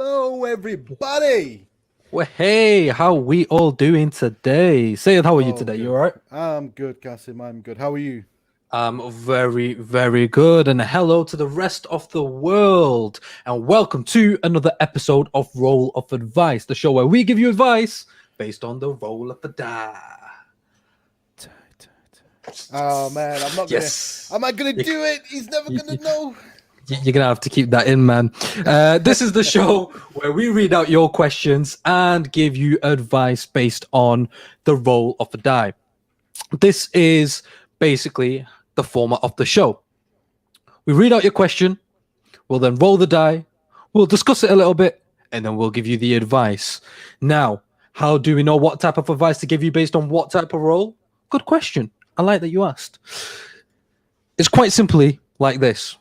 Hello, everybody. Well, hey, how we all doing today? Sayed, how are you today? Good. You all right? I'm good, Kasim. I'm good. How are you? I'm very, very good. And hello to the rest of the world. And welcome to another episode of Roll of Advice, the show where we give you advice based on the roll of the die. Oh man, I'm not Yes. gonna. Am I gonna do it? He's never gonna know. You're going to have to keep that in, man. This is the show where we read out your questions and give you advice based on the roll of the die. This is basically the format of the show. We read out your question, we'll then roll the die, we'll discuss it a little bit, and then we'll give you the advice. Now, how do we know what type of advice to give you based on what type of roll? Good question. I like that you asked. It's quite simply like this.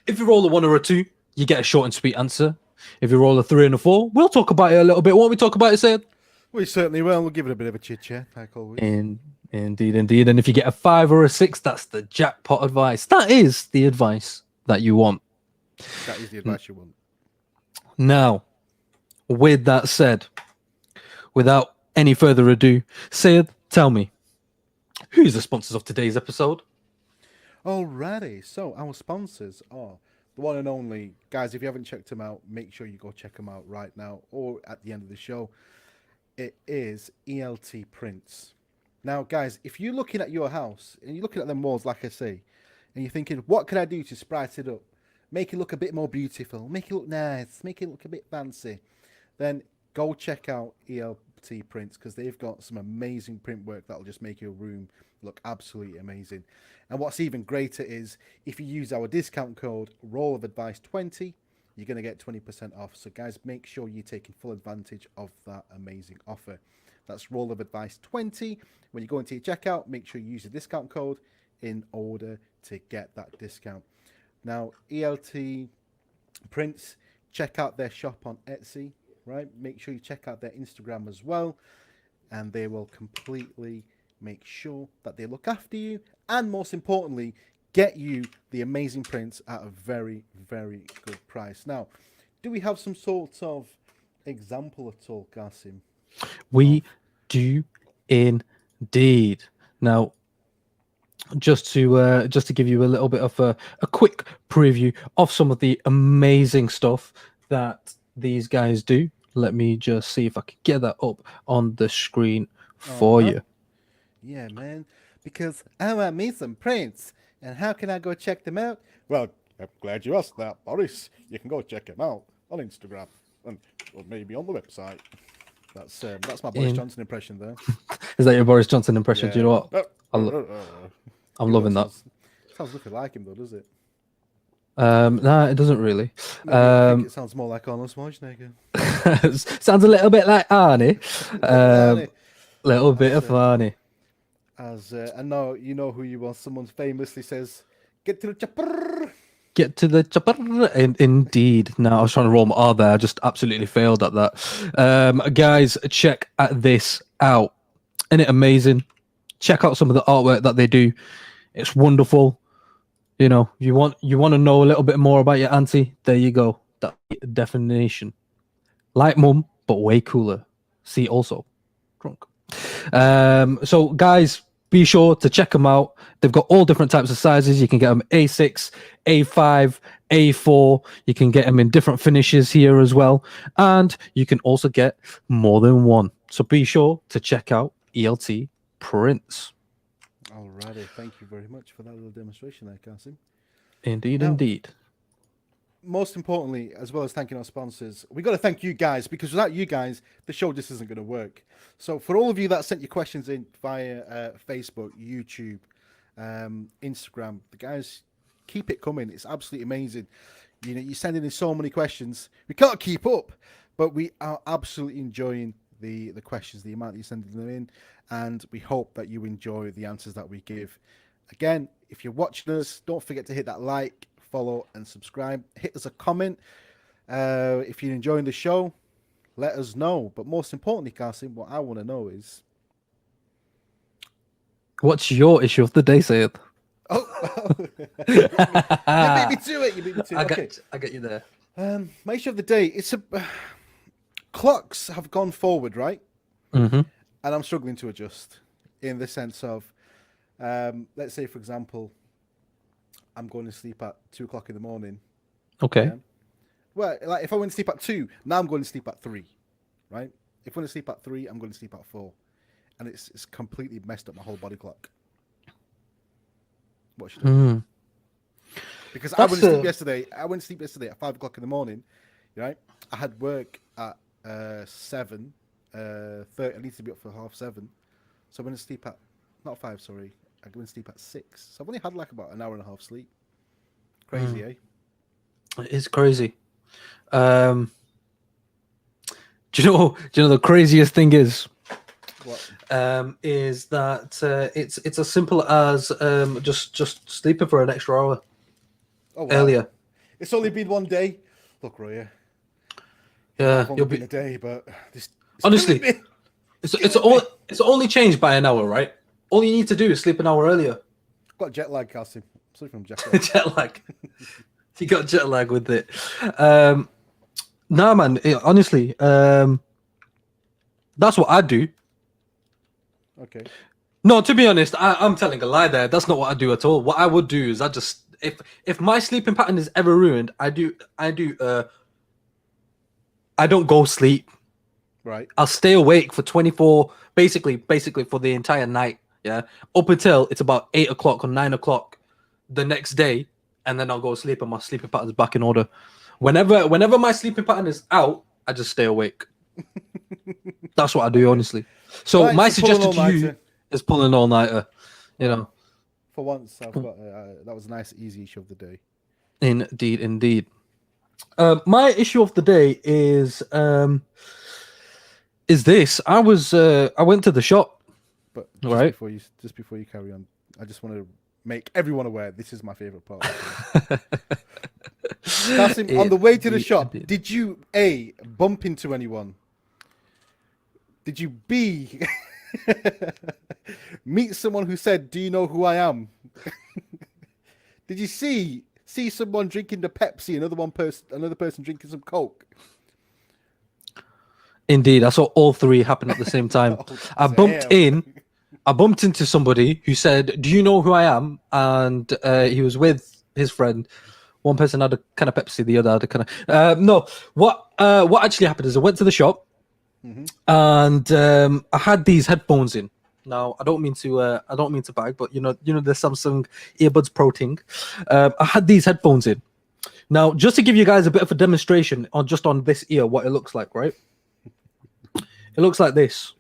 If you roll a 1 or a 2, you get a short and sweet answer. If you roll a 3 and a 4, we'll talk about it a little bit. Won't we talk about it, Sid? We certainly will. We'll give it a bit of a chit chat, like always. Indeed. And if you get a 5 or a 6, that's the jackpot advice. That is the advice that you want. That is the advice you want. Now, with that said, without any further ado, Sayed, tell me, who's the sponsors of today's episode? Alrighty, so our sponsors are the one and only guys. If you haven't checked them out, make sure you go check them out right now or at the end of the show. It is ELT Prints. Now, guys, if you're looking at your house and you're looking at them walls, like I say, and you're thinking, what can I do to spice it up, make it look a bit more beautiful, make it look nice, make it look a bit fancy, then go check out ELT Prints because they've got some amazing print work that'll just make your room look absolutely amazing. And what's even greater is if you use our discount code Roll of Advice 20, you're going to get 20% off. So guys, make sure you're taking full advantage of that amazing offer. That's Roll of Advice 20. When you go into your checkout, make sure you use the discount code in order to get that discount. Now, ELT Prints, check out their shop on Etsy, right? Make sure you check out their Instagram as well, and they will completely make sure that they look after you and, most importantly, get you the amazing prints at a very, very good price. Now, do we have some sort of example at all, Qasim? We do indeed. Now, just to give you a little bit of a quick preview of some of the amazing stuff that these guys do. Let me just see if I can get that up on the screen for you. Yeah, man, because I want me some prints. And how can I go check them out? Well, I'm glad you asked that, Boris. You can go check them out on Instagram and or maybe on the website. That's my Boris Johnson impression there. Is that your Boris Johnson impression? Yeah. Do you know what? I'm loving that. Sounds nothing like him, though, does it? Nah, it doesn't really. I think it sounds more like Arnold Schwarzenegger. Sounds a little bit like Arnie. Little bit of Arnie. I know you know who you are. Someone famously says, "Get to the chopper." Get to the chopper. Indeed. Now I was trying to roll my R there. I just absolutely failed at that. Guys, check this out. Isn't it amazing? Check out some of the artwork that they do. It's wonderful. You know, you want to know a little bit more about your auntie. There you go. That definition. Like mum, but way cooler. See also drunk. So guys, be sure to check them out. They've got all different types of sizes. You can get them A6, A5, A4. You can get them in different finishes here as well. And you can also get more than one. So be sure to check out ELT Prints. Alrighty, thank you very much for that little demonstration there, Qasim. Indeed. Most importantly, as well as thanking our sponsors, we got to thank you guys because without you guys, the show just isn't going to work. So for all of you that sent your questions in via Facebook, YouTube, Instagram, the guys, keep it coming. It's absolutely amazing. You know, you're sending in so many questions. We can't keep up, but we are absolutely enjoying the questions, the amount that you're sending them in, and we hope that you enjoy the answers that we give. Again, if you're watching us, don't forget to hit that like, follow, and subscribe. Hit us a comment. If you're enjoying the show, let us know. But most importantly, Qasim, what I want to know is, what's your issue of the day, Sayed? Oh, you beat me to it. You beat me to it. I get you there. My issue of the day. It's a clocks have gone forward, right? Mm-hmm. And I'm struggling to adjust in the sense of, let's say, for example, I'm going to sleep at 2 o'clock in the morning. Okay. Yeah. Well, like if I went to sleep at 2, now I'm going to sleep at 3, right? If I want to sleep at 3, I'm going to sleep at 4, and it's completely messed up my whole body clock. What should I do? Mm. Because I went That's to sleep yesterday. I went to sleep yesterday at 5 o'clock in the morning. Right? I had work at 7. 30. I need to be up for 7:30. So I went to sleep at not 5. Sorry, I went to sleep at 6. So I've only had like about an hour and a half sleep. Crazy, eh? It is crazy. Do you know? Do you know the craziest thing is? What? Is that it's as simple as just sleeping for an extra hour Oh wow! earlier. It's only been one day. Look, Roya. Yeah, It's only you'll been be a day, but it's honestly. killing me. It's only changed by an hour, right? All you need to do is sleep an hour earlier. Got jet lag, Cassim. Sorry from jacket. Jet lag. You got jet lag with it. Nah, man. Honestly, that's what I do. Okay. No, to be honest, I'm telling a lie there. That's not what I do at all. What I would do is I just if my sleeping pattern is ever ruined, I don't go sleep. Right. I'll stay awake for 24, basically for the entire night. Yeah, up until it's about 8 o'clock or 9 o'clock the next day, and then I'll go sleep, and my sleeping pattern's back in order. Whenever my sleeping pattern is out, I just stay awake. That's what I do, honestly. So Right, my so pull an suggestion to you all-nighter. is pull an all-nighter. You know, For once, I've got that was a nice, easy issue of the day. indeed. My issue of the day is this. I went to the shop. But Right. Just before you carry on, I just want to make everyone aware this is my favorite part. Kasim, on the way to the shop, Indeed. did you A, bump into anyone? Did you B, meet someone who said, "Do you know who I am?" Did you see someone drinking the Pepsi, another person drinking some Coke? Indeed, I saw all three happen at the same time. Oh, I bumped into somebody who said, "Do you know who I am?" And he was with his friend. One person had a kind of Pepsi, the other had a kind of no. What actually happened is I went to the shop, and I had these headphones in. Now I don't mean to bag, but you know the Samsung earbuds Pro thing. I had these headphones in. Now, just to give you guys a bit of a demonstration on this ear, what it looks like, right? It looks like this.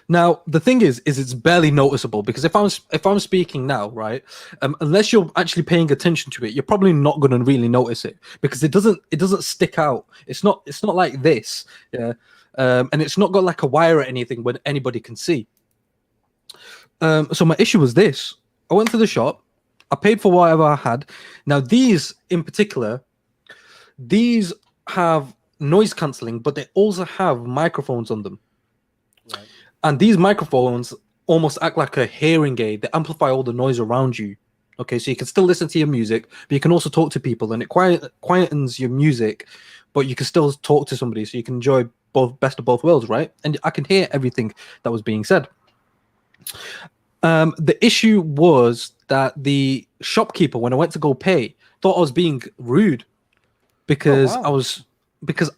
Now, the thing is it's barely noticeable because if I'm speaking now, right, unless you're actually paying attention to it, you're probably not going to really notice it because it doesn't stick out. It's not like this, yeah, and it's not got like a wire or anything where anybody can see. So my issue was this: I went to the shop, I paid for whatever I had. Now these in particular, these have noise cancelling, but they also have microphones on them. Right. And these microphones almost act like a hearing aid. They amplify all the noise around you. Okay, so you can still listen to your music, but you can also talk to people, and it quietens your music, but you can still talk to somebody, so you can enjoy best of both worlds, right? And I can hear everything that was being said. The issue was that the shopkeeper, when I went to go pay, thought I was being rude because Oh, wow.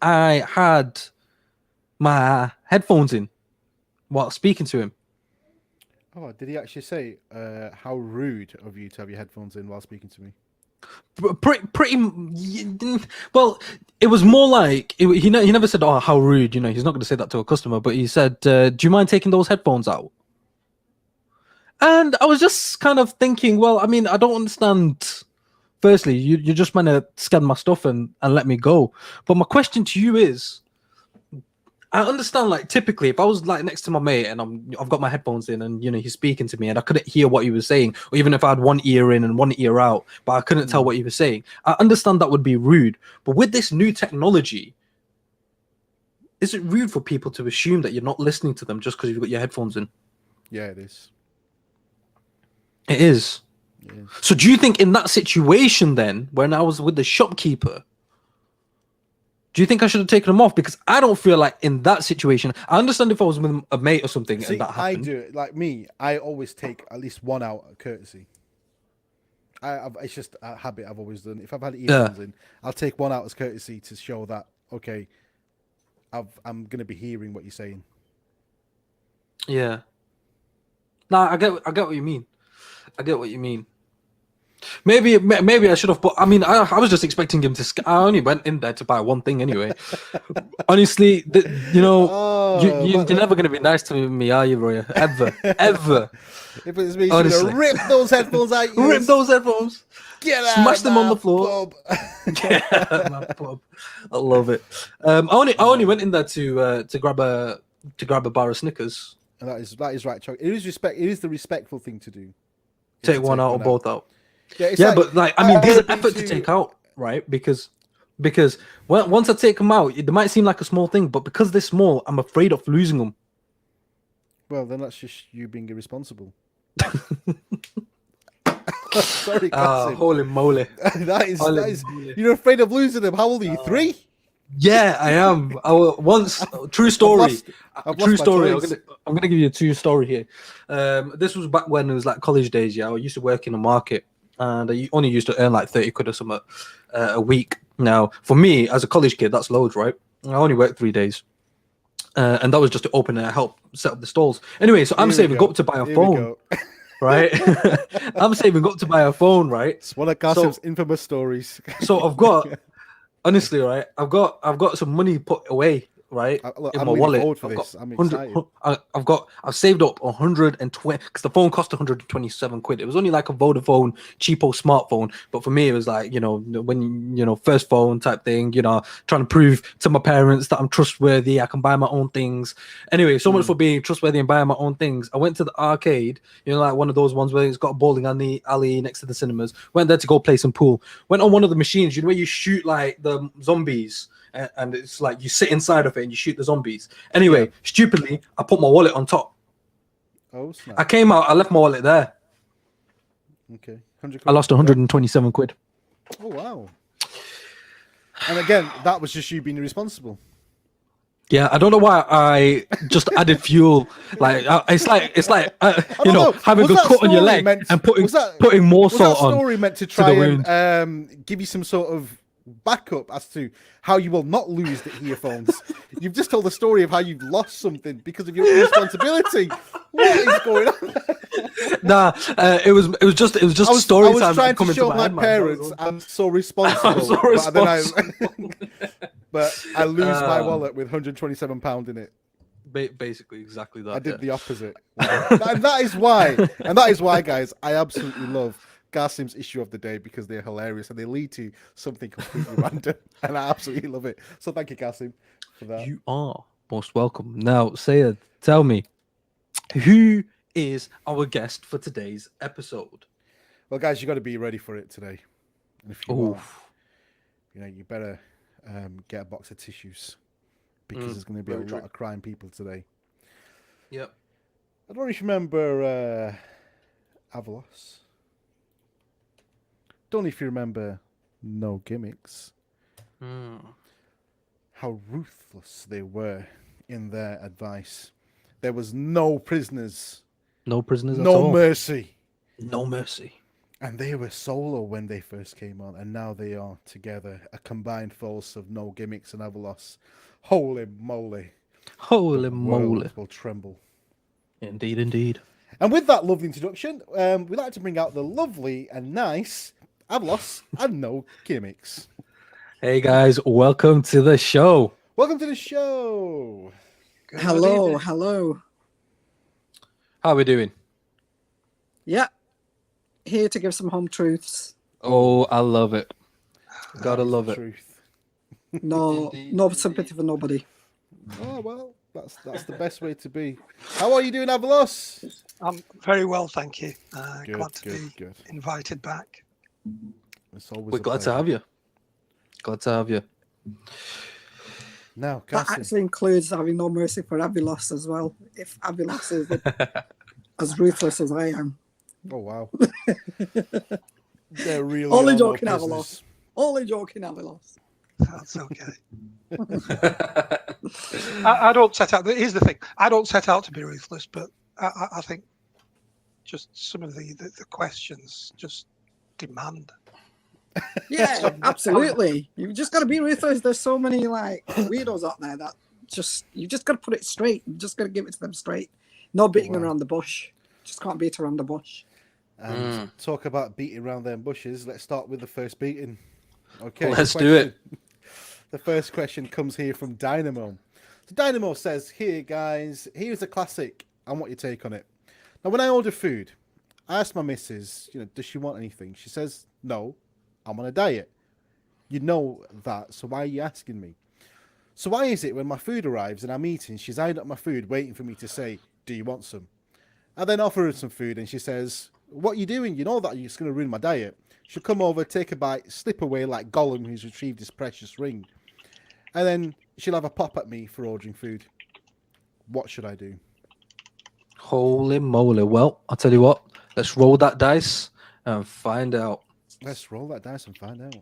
I had my headphones in while speaking to him. Oh, did he actually say, "How rude of you to have your headphones in while speaking to me"? Pretty well. It was more like he never said, "Oh, how rude." He's not going to say that to a customer, but he said, "Do you mind taking those headphones out?" And I was just kind of thinking, well, I mean, I don't understand. Firstly, you're just meant to scan my stuff and let me go. But my question to you is, I understand, like, typically, if I was like next to my mate and I've got my headphones in and he's speaking to me and I couldn't hear what he was saying, or even if I had one ear in and one ear out, but I couldn't tell what he was saying, I understand that would be rude. But with this new technology, is it rude for people to assume that you're not listening to them just because you've got your headphones in? Yeah, it is. It is. Yeah. So do you think in that situation then, when I was with the shopkeeper, Do you think I should have taken them off? Because I don't feel like in that situation. I understand if I was with a mate or something See, and that I happened. do it like me. I always take at least one out of courtesy. It's just a habit I've always done. If I've had earphones in, I'll take one out as courtesy to show that okay, I'm gonna be hearing what you're saying. Yeah. Nah, I get what you mean. I get what you mean. Maybe I should have. But I mean, I was just expecting him to. I only went in there to buy one thing anyway. Honestly, you're never gonna be nice to me, are you, Roya? Ever, ever. If it's me, Honestly. gonna rip those headphones out. Rip those headphones. Get out. Smash them on the floor. Pub. Yeah, my pub. I love it. I only went in there to grab a bar of Snickers. And that is right, Chuck. It is respect. It is the respectful thing to do. Take one out or both out. Yeah, but I mean, these are effort to take out, right? Because once I take them out, they might seem like a small thing, but because they're small, I'm afraid of losing them. Well, then that's just you being irresponsible. Sorry, Cassim. Holy moly! that is. You're afraid of losing them. How old are you? 3? Yeah, I am. Once true story. True story. I'm gonna give you a true story here. This was back when it was like college days. Yeah, I used to work in a market, and I only used to earn like 30 quid or something a week. Now, for me as a college kid, that's loads, right? I only worked 3 days, and that was just to open and help set up the stalls. Anyway, so I'm saving up to buy a phone. Right, I'm saving up to buy a phone. Right, it's one of Cassim's infamous stories. So I've got. Honestly, right, I've got some money put away, right, look, in I'm my wallet. For this. I'm excited. I've saved up 120 because the phone cost 127 quid. It was only like a Vodafone cheapo smartphone, but for me it was like, when first phone type thing, trying to prove to my parents that I'm trustworthy, I can buy my own things. Anyway, so much for being trustworthy and buying my own things. I went to the arcade, like one of those ones where it's got a bowling alley next to the cinemas. Went there to go play some pool. Went on one of the machines, where you shoot like the zombies. And it's like you sit inside of it and you shoot the zombies. Anyway, stupidly, I put my wallet on top. Oh, snap. I came out, I left my wallet there. Okay. 100 quid. I lost 127 quid. Oh, wow. And again, that was just you being irresponsible. Yeah, I don't know why I just added fuel. Like it's like having a cut on your leg and putting more salt on. Was that story meant to try and give you some sort of backup as to how you will not lose the earphones? You've just told the story of how you've lost something because of your irresponsibility. What is going on? Nah, it was just story time. I was trying to show my parents I'm so responsible. But I lose my wallet with £127 in it. Basically, exactly that. I did the opposite. And that is why, guys, I absolutely love Gassim's issue of the day, because they're hilarious and they lead to something completely random, and I absolutely love it. So thank you, Gassim, for that. You are most welcome. Now, Sayed, tell me, who is our guest for today's episode? Well, guys, you got to be ready for it today. And if you are, you better get a box of tissues, because there's going to be a lot of crying people today. Yep. I don't know if you remember Avalos. Don't know if you remember No Gimmicks. How ruthless they were in their advice. There was no prisoners. No prisoners at all. all. Mercy. No mercy. And they were solo when they first came on, and now they are together, a combined force of No Gimmicks and Avalos. Holy moly. Holy The moly. world will tremble. Indeed, indeed. And with that lovely introduction, we'd like to bring out the lovely and nice Avalos and No Gimmicks. Hey guys, welcome to the show. Welcome to the show. Hello, hello. How are we doing? Yeah, here to give some home truths. Oh, I love it. Gotta love it. Truth. No, no sympathy for nobody. Oh well, that's the best way to be. How are you doing, Avalos? I'm very well, thank you. Good, glad to be good. invited back. It's always We're glad to have you. Glad to have you. Now, That Cassie. actually includes having no mercy for Avilos as well. If Avilos is as ruthless as I am. Oh wow. They're really Only are joking, no Avalos. prisoners. Only joking, Avilos. That's okay. I don't set out. Here's the thing. I don't set out to be ruthless, but I think just some of the questions just demand. Yeah, absolutely. You've just got to be ruthless. There's so many like weirdos out there that you just got to put it straight. You just got to give it to them straight. No beating around the bush. Just can't beat around the bush. And talk about beating around them bushes. Let's start with the first beating. Okay, Let's do it. The first question comes here from Dynamo. So Dynamo says, "Here, guys, here's a classic. I want your take on it. Now, when I order food, I ask my missus, does she want anything? She says, no, I'm on a diet. You know that, so why are you asking me? So why is it when my food arrives and I'm eating, she's eyeing up my food, waiting for me to say, do you want some? I then offer her some food and she says, what are you doing? You know that it's going to ruin my diet. She'll come over, take a bite, slip away like Gollum who's retrieved his precious ring. And then she'll have a pop at me for ordering food. What should I do?" Holy moly. Well, I'll tell you what. Let's roll that dice and find out. Let's roll that dice and find out.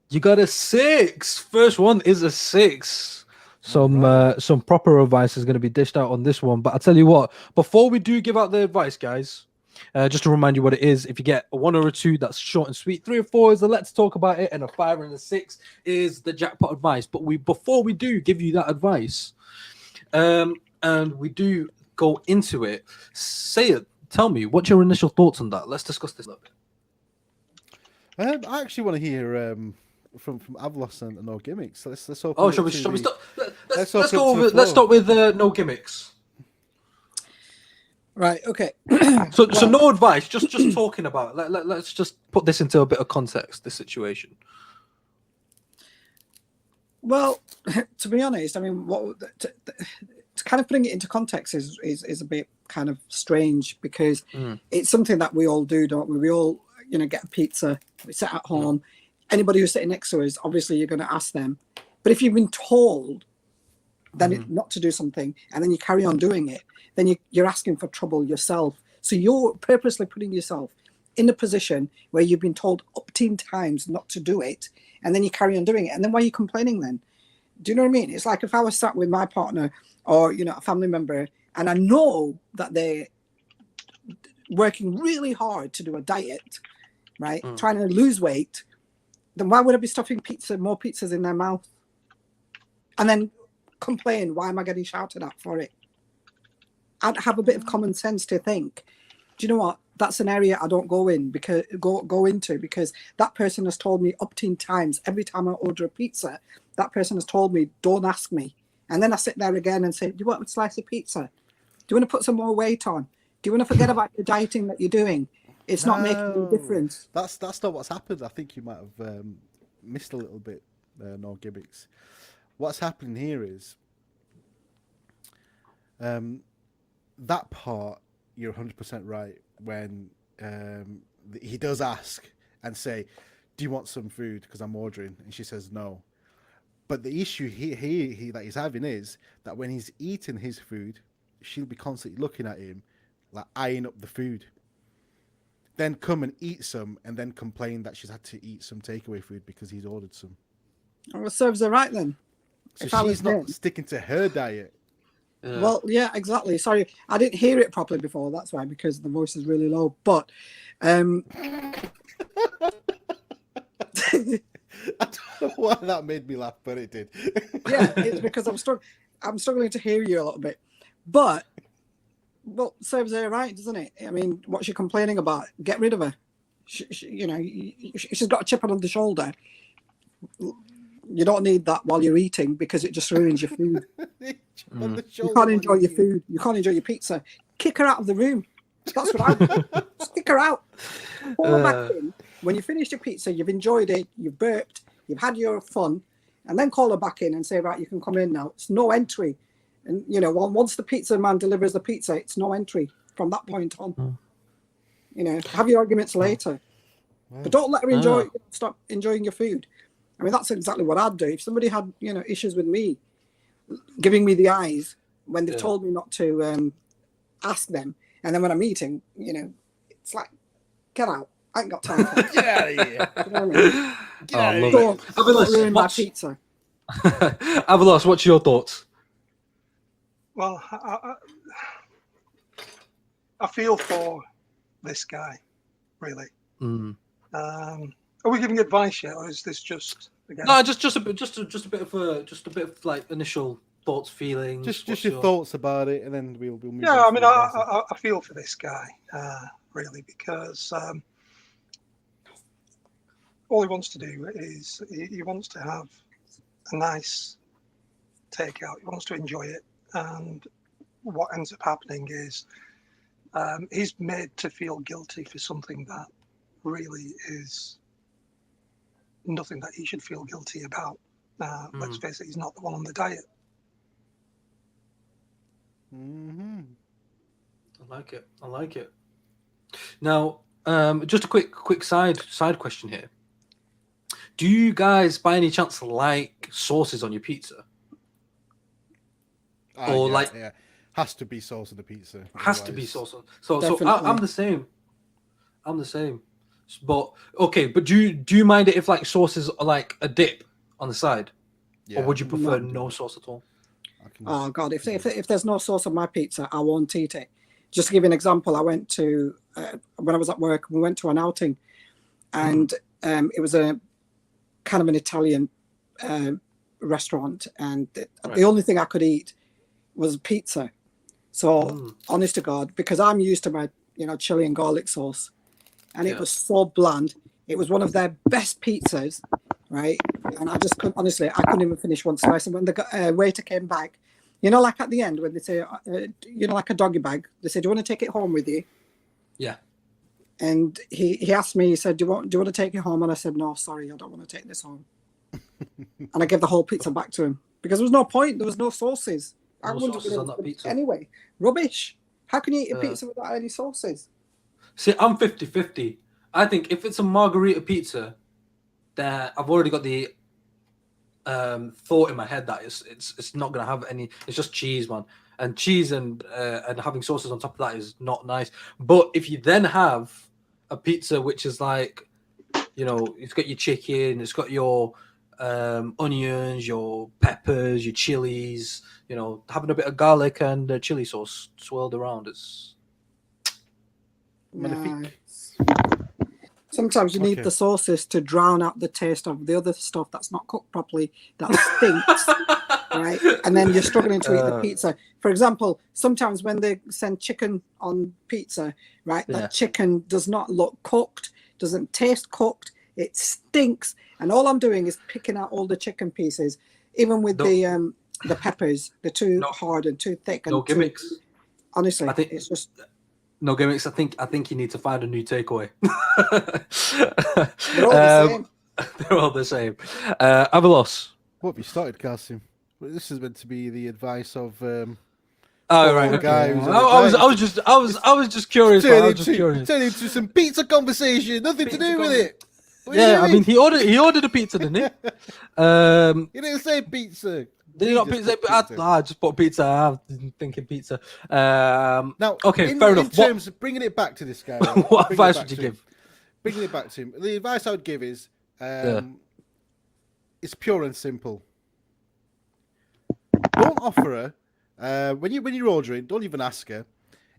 You got a 6. First one is a 6. Some proper advice is going to be dished out on this one. But I'll tell you what, before we do give out the advice, guys, just to remind you what it is, if you get a 1 or a 2, that's short and sweet. 3 or 4 is the let's talk about it, and a 5 and a 6 is the jackpot advice. But before we do give you that advice, and we do go into it, tell me, what's your initial thoughts on that? Let's discuss this a little bit. I actually want to hear from Avlos and No Gimmicks. Let's open. Oh, it shall we to start? Let's open go it to over. the Let's floor. start with No Gimmicks. Right. Okay. So no advice. Just talking about it. Let's just put this into a bit of context. This situation. Well, to be honest, I mean, to kind of putting it into context is a bit kind of strange because it's something that we all do, don't we? We all, get a pizza, we sit at home. Anybody who's sitting next to us, obviously you're going to ask them. But if you've been told then not to do something and then you carry on doing it, then you're asking for trouble yourself. So you're purposely putting yourself in a position where you've been told umpteen times not to do it, and then you carry on doing it. And then why are you complaining then? Do you know what I mean? It's like if I was sat with my partner or, a family member, and I know that they're working really hard to do a diet, right? Trying to lose weight, then why would I be stuffing more pizzas in their mouth? And then complain, why am I getting shouted at for it? I'd have a bit of common sense to think, do you know what? That's an area I don't go into because that person has told me umpteen times every time I order a pizza, that person has told me, don't ask me. And then I sit there again and say, do you want a slice of pizza? Do you want to put some more weight on? Do you want to forget about the dieting that you're doing? It's not making any difference. That's not what's happened. I think you might have missed a little bit, No Gimmicks. What's happening here is that part, you're 100% right when he does ask and say, do you want some food because I'm ordering? And she says no. But the issue he that he's having is that when he's eating his food, she'll be constantly looking at him, like eyeing up the food. Then come and eat some and then complain that she's had to eat some takeaway food because he's ordered some. Well, it serves her right then. So If I was she's not him. sticking to her diet. Yeah. Well, yeah, exactly. Sorry, I didn't hear it properly before. That's why, because the voice is really low. But I don't know why that made me laugh, but it did. yeah, it's because I'm struggling to hear you a little bit. But well, serves her right, doesn't it? I mean, what's she complaining about? Get rid of her. She's got a chip on the shoulder. You don't need that while you're eating because it just ruins your food. You can't enjoy your food. You can't enjoy your pizza. Kick her out of the room. That's what I do. Just kick her out. Pull her back in. When you finish your pizza, you've enjoyed it, you've burped, you've had your fun, and then call her back in and say, right, you can come in now. It's no entry. And, once the pizza man delivers the pizza, it's no entry from that point on. Have your arguments later. But don't let her stop enjoying your food. I mean, that's exactly what I'd do. If somebody had, issues with me, giving me the eyes when they've told me not to ask them, and then when I'm eating, it's like, get out. I ain't got time for it. Get out of here. You know what I mean? Get out of love here. it. Don't ruin my what's- pizza. Avalos, what's your thoughts? Well, I feel for this guy, really. Mm. Are we giving advice yet, or is this just again? No, just a bit of like initial thoughts, feelings. Just what's your thoughts about it, and then we'll move Yeah, on I to mean, the advice. I feel for this guy, really, because all he wants to do is he wants to have a nice takeout. He wants to enjoy it, and what ends up happening is he's made to feel guilty for something that really is nothing that he should feel guilty about. Let's face it, he's not the one on the diet. Mm-hmm. I like it. Now, just a quick side question here. Do you guys, by any chance, like sauces on your pizza? Or yeah, like- yeah. Has to be sauce on the pizza. Has to be otherwise- sauce. So Definitely. I'm the same. I'm the same. But okay, but do you mind it if like sauces are like a dip on the side, Yeah, or would you prefer can do no that. sauce at all? I can- Oh God! If there's no sauce on my pizza, I won't eat it. Just to give you an example, I went to when I was at work. We went to an outing, and it was a kind of an Italian restaurant, and the only thing I could eat was pizza. So honest to God, because I'm used to my chili and garlic sauce, and it was so bland. It was one of their best pizzas, right? And I just couldn't, honestly, I couldn't even finish one slice. And when the waiter came back, like at the end when they say, like a doggy bag, they say, "Do you want to take it home with you?" Yeah. And he asked me, he said, "Do you want to take it home?" And I said, "No, sorry, I don't want to take this home." And I gave the whole pizza back to him because there was no point. There was no sauces. I No wouldn't sauces have on that pizza. anyway. Rubbish. How can you eat a pizza without any sauces? See, I'm 50-50. I think if it's a margarita pizza, then I've already got the thought in my head that it's not gonna have any. It's just cheese, man, and cheese and having sauces on top of that is not nice. But if you then have a pizza which is like, it's got your chicken, it's got your onions, your peppers, your chilies, having a bit of garlic and chili sauce swirled around. It's Magnifique. Sometimes you need Okay. the sauces to drown out the taste of the other stuff that's not cooked properly, that stinks, right? And then you're struggling to eat the pizza. For example, sometimes when they send chicken on pizza, right, Yeah. that chicken does not look cooked, doesn't taste cooked, it stinks. And all I'm doing is picking out all the chicken pieces, even with the peppers. They're too hard and too thick. And no gimmicks. honestly, I think- it's just... No gimmicks. I think you need to find a new takeaway. They're all the same. They're all the same. Avalos. What have you started, Kasim? Well, this is meant to be the advice of Oh Poor right, okay. guy who's on I the was just curious. Man. I was just curious. turn into some pizza conversation. Nothing to do with it. What are you Yeah, I doing? mean he ordered a pizza, didn't he? You didn't say pizza. Did he not just pizza? put pizza. I just put pizza. I'm thinking pizza. Now, okay, in, fair in enough. terms of bringing it back to this guy, right? What Bringing it advice back would you to him. give? Bringing it back to him. The advice I would give is, it's pure and simple. Don't offer her when you're ordering. Don't even ask her.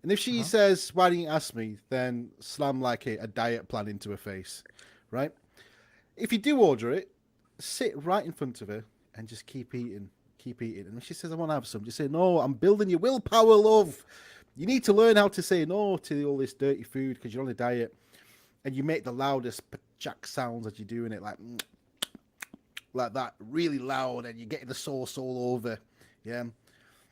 And if she says, "Why didn't you ask me?" then slam like a diet plan into her face, right? If you do order it, sit right in front of her and just keep eating. And when she says, "I want to have some," just say, "No, I'm building your willpower, love. You need to learn how to say no to all this dirty food because you're on a diet." And you make the loudest jack sounds as you're doing it, like that, really loud, and you're getting the sauce all over, yeah.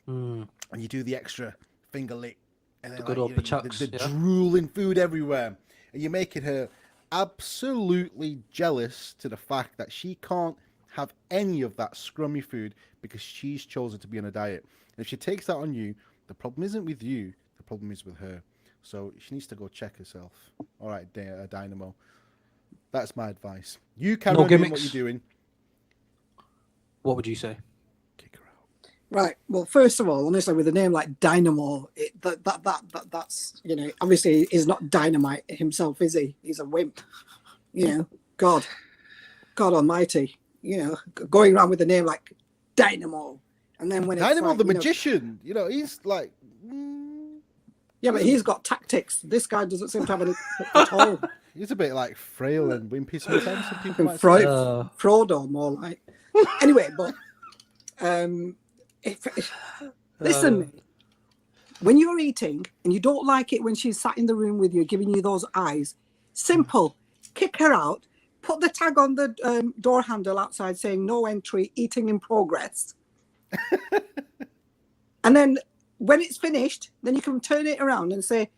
And you do the extra finger lick, and then The good old pachaks, the yeah. drooling food everywhere, and you're making her absolutely jealous to the fact that she can't have any of that scrummy food because she's chosen to be on a diet. And if she takes that on you, the problem isn't with you, the problem is with her. So she needs to go check herself. All right, Dynamo. That's my advice. You carry No on doing what gimmicks. you're doing. What would you say? Kick her out. Right. Well, first of all, honestly, with a name like Dynamo, it that's obviously he's not dynamite himself, is he? He's a wimp. God Almighty. Going around with a name like Dynamo, and then when Dynamo it's like, the magician, he's like. Yeah, but he's got tactics. This guy doesn't seem to have any at all. He's a bit like frail and wimpy sometimes. Some people might say. Frodo, more like. Anyway, but listen, when you're eating and you don't like it when she's sat in the room with you, giving you those eyes, simple, kick her out, put the tag on the door handle outside saying no entry, eating in progress. And then when it's finished, then you can turn it around and say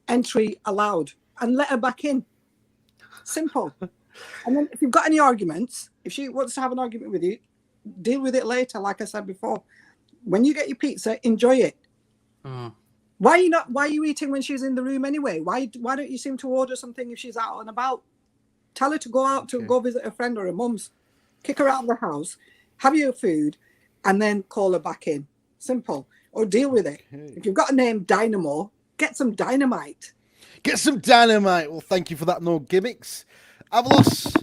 entry allowed and let her back in. Simple. And then if you've got any arguments, if she wants to have an argument with you, deal with it later, like I said before. When you get your pizza, enjoy it. Why are you eating when she's in the room anyway? Why don't you seem to order something if she's out and about? Tell her to go out to go visit a friend or her mum's. Kick her out of the house, have your food, and then call her back in. Simple. Or deal with it. If you've got a name Dynamo, get some dynamite. Get some dynamite. Well, thank you for that. No gimmicks. Avalos.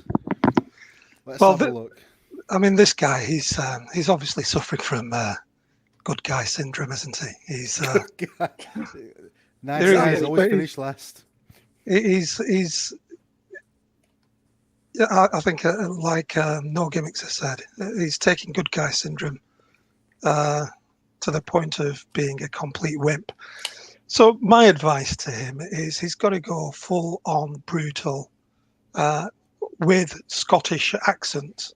Let's have a look. I mean, this guy, he's obviously suffering from good guy syndrome, isn't he? He's nice guys always finish last. I think, like No Gimmicks has said, he's taking good guy syndrome to the point of being a complete wimp. So my advice to him is he's got to go full on brutal with Scottish accent.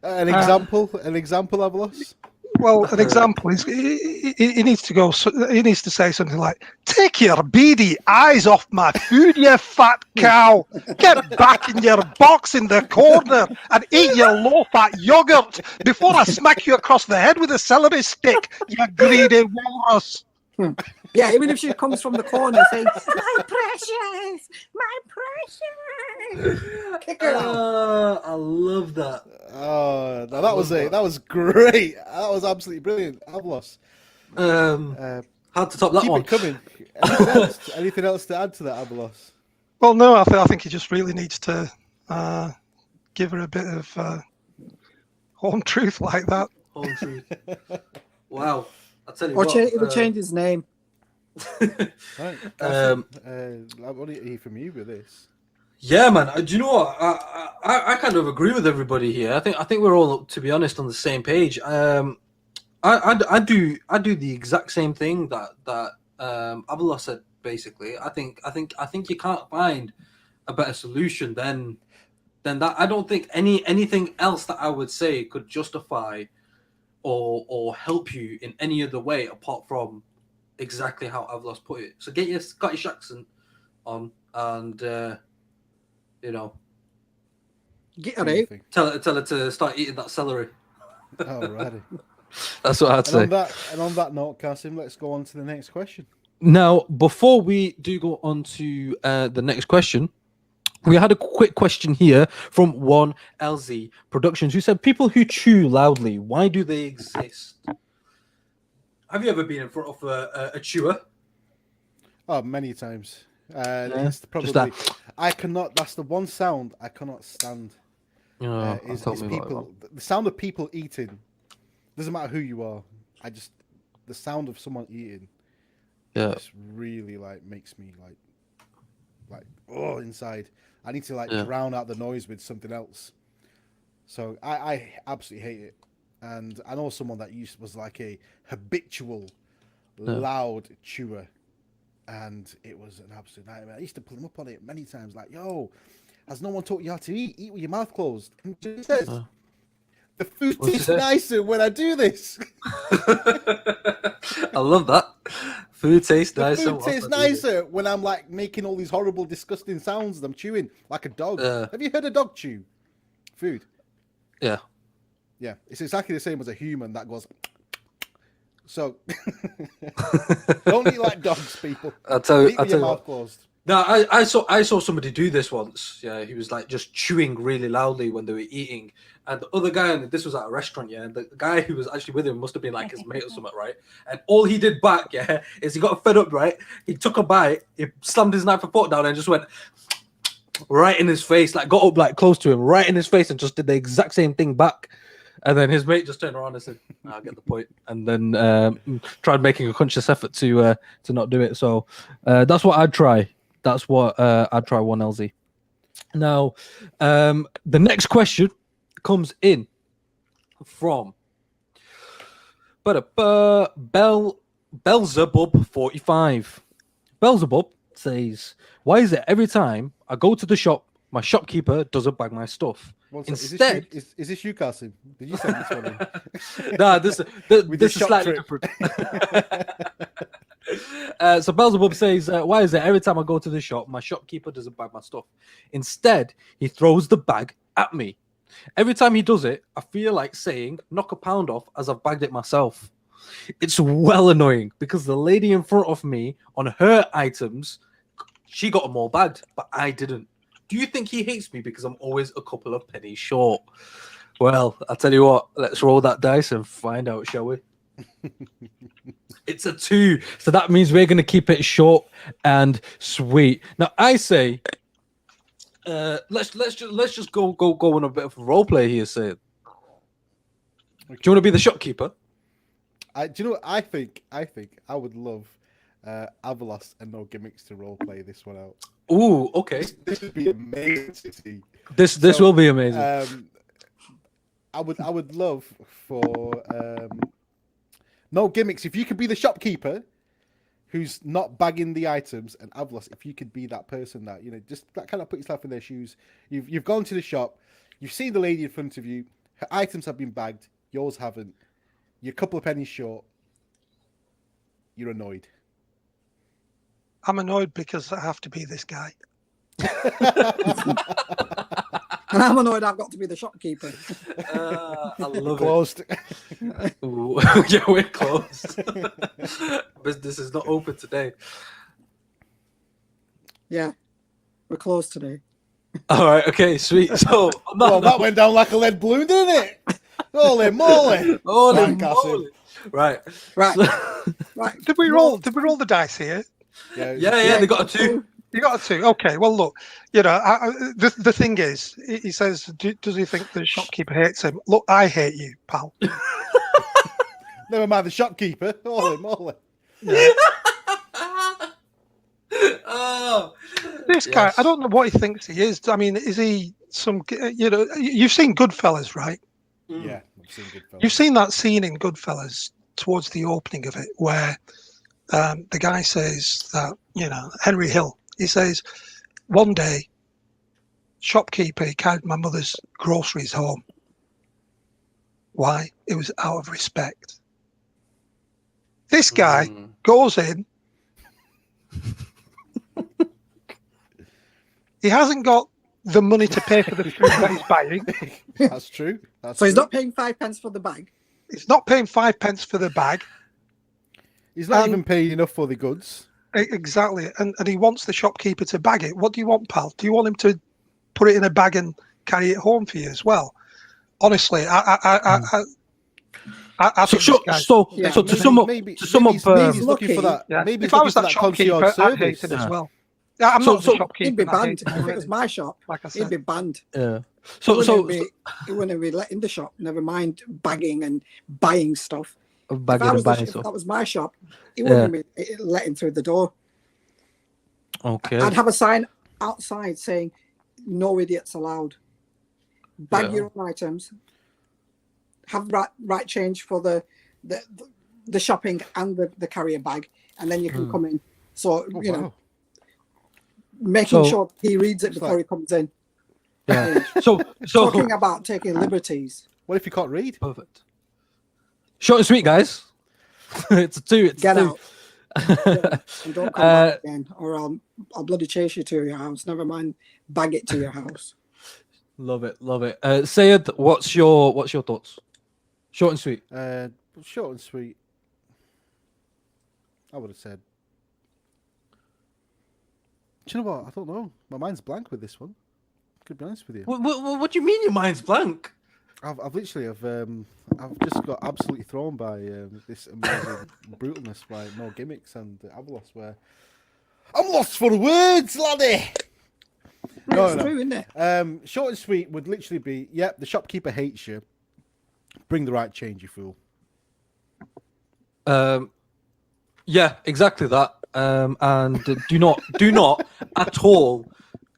An example, Avalos? Well, an example is he needs to go. He needs to say something like, "Take your beady eyes off my food, you fat cow! Get back in your box in the corner and eat your low-fat yogurt before I smack you across the head with a celery stick, you greedy walrus!" Yeah, even if she comes from the corner saying, "My precious, kick her out. I love that. Oh, no, that was it. That was great. That was absolutely brilliant. Avalos. Hard to top that Keep one. it coming. Anything else to add to that, Avalos? Well, no, I think he just really needs to give her a bit of home truth like that. Home truth. Wow. I'll tell you Or what. change his name. Right. I want to hear from you with this. Yeah, man. Do you know what? I kind of agree with everybody here. I think we're all, to be honest, on the same page. I do the exact same thing that Avalos said. Basically, I think you can't find a better solution than that. I don't think anything else that I would say could justify or help you in any other way apart from exactly how Avalos put it. So get your Scottish accent on and Get her out. tell her to start eating that celery. Alrighty. That's what I'd say. On that note, Kasim, let's go on to the next question. Now, before we do go on to the next question, we had a quick question here from One LZ Productions, who said, "People who chew loudly, why do they exist?" Have you ever been in front of a chewer? Oh, many times. Yeah, It's probably I cannot. That's the one sound I cannot stand. Is people. The sound of people eating. Doesn't matter who you are. The sound of someone eating. Yeah. Just really makes me inside. I need to drown out the noise with something else. So I absolutely hate it. And I know someone that was like a habitual loud chewer, and it was an absolute nightmare. I used to pull him up on it many times, like, "Yo, has no one taught you how to eat? Eat with your mouth closed." And he says, "The food tastes nicer when I do this." I love that. Food tastes nicer. Food tastes nicer when I'm making all these horrible, disgusting sounds as I'm chewing like a dog. Have you heard a dog chew food? Yeah. Yeah, it's exactly the same as a human that goes. So don't eat like dogs, people. I'll tell you. Mouth closed. No, I saw somebody do this once. Yeah, he was like just chewing really loudly when they were eating, and the other guy, and this was at a restaurant, yeah, and the guy who was actually with him must have been like his mate or something, right? And all he did back, yeah, is he got fed up, right? He took a bite, he slammed his knife and fork down, and just went right in his face, like got up like close to him, right in his face, and just did the exact same thing back. And then his mate just turned around and said, "I get the point," and then tried making a conscious effort to not do it. So that's what I'd try. That's what I'd try 1LZ. Now, the next question comes in from Belzebub 45. Belzebub says, "Why is it every time I go to the shop, my shopkeeper doesn't bag my stuff? Instead, is this you, Carson? Did you send this one in? nah, this the is shop slightly trip. different." So Belzebub says, "Why is it every time I go to the shop, my shopkeeper doesn't bag my stuff? Instead, he throws the bag at me. Every time he does it, I feel like saying, 'Knock a pound off,' as I've bagged it myself. It's well annoying because the lady in front of me on her items, she got them all bagged, but I didn't. Do you think he hates me because I'm always a couple of pennies short?" Well, I'll tell you what, let's roll that dice and find out, shall we? It's a 2, so that means we're going to keep it short and sweet. Now, I say, let's just go on a bit of role play here. Say, do you want to be the shopkeeper? Do you know what I think? I think I would love Avalos and No Gimmicks to role play this one out. Ooh, okay. This would be amazing to see. This will be amazing. I would love for No Gimmicks, if you could be the shopkeeper who's not bagging the items, and Avalos, if you could be that person that, just that kind of put yourself in their shoes. You've gone to the shop, you've seen the lady in front of you, her items have been bagged, yours haven't. You're a couple of pennies short. You're annoyed. I'm annoyed because I have to be this guy. And I'm annoyed I've got to be the shopkeeper. I love Closed. it. Ooh, yeah, we're closed. Business is not open today. Yeah, we're closed today. All right, okay, sweet. So, Well, that went down like a lead balloon, didn't it? Holy moly! holy Right, moly. Right. Right. So- Right. Did we roll the dice here? yeah, they got a 2. You got a 2. Okay. Well, look. The thing is, he says, does he think the shopkeeper hates him? Look, I hate you, pal. Never mind the shopkeeper. Holy moly! Oh, This guy, I don't know what he thinks he is. I mean, is he some? You've seen Goodfellas, right? Yeah, I've seen Goodfellas. You've seen that scene in Goodfellas towards the opening of it, where the guy says that, Henry Hill. He says, one day, shopkeeper, he carried my mother's groceries home. Why? It was out of respect. This guy goes in. He hasn't got the money to pay for the food that he's buying. That's true. So he's not paying 5 pence for the bag. He's not paying 5 pence for the bag. He's not even paying enough for the goods. Exactly. And he wants the shopkeeper to bag it. What do you want, pal? Do you want him to put it in a bag and carry it home for you as well? Honestly, I think this guy, so to sum up, maybe maybe he's looking for that. yeah. Maybe If I was that shopkeeper, concierge I'd hate service. him as well. Yeah, I'm not the shopkeeper. He'd be and I banned. hate him If it already, was my shop, like I he'd said. be banned. Yeah. He wouldn't be let in the shop. Never mind bagging and buying stuff. If that was my shop, he wouldn't be let in through the door. Okay. I'd have a sign outside saying, "No idiots allowed." Bag your own items. Have right change for the shopping and the carrier bag, and then you can come in. So making sure he reads it before he comes in. Yeah. So talking about taking liberties. What if you can't read? Perfect. Short and sweet, guys. It's a 2. It's Get 2. out. And don't come back again, or I'll bloody chase you to your house. Never mind, bag it to your house. Love it. Sayed, what's your thoughts? Short and sweet. Short and sweet. I would have said Do you know what? I don't know. My mind's blank with this one. To be honest with you, What do you mean your mind's blank? I've just got absolutely thrown by this amazing brutalness by No Gimmicks and Avalos, where I'm lost for words, laddie. It's true, isn't it? Short and sweet would literally be, yep, the shopkeeper hates you. Bring the right change, you fool. Yeah, exactly that. And do not at all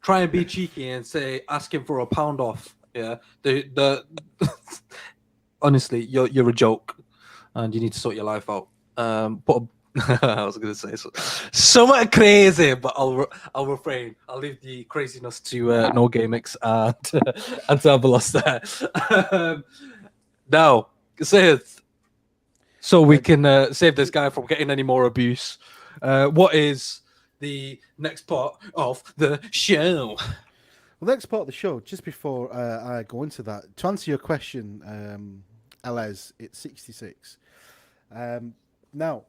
try and be cheeky and ask him for a pound off. Yeah, the honestly, you're a joke, and you need to sort your life out. But I was going to say something crazy, but I'll refrain. I'll leave the craziness to No Gamix and to Avalos there. Now, Seth, so we can save this guy from getting any more abuse. What is the next part of the show? Well, next part of the show, just before I go into that, to answer your question, LS, it's 66. Now,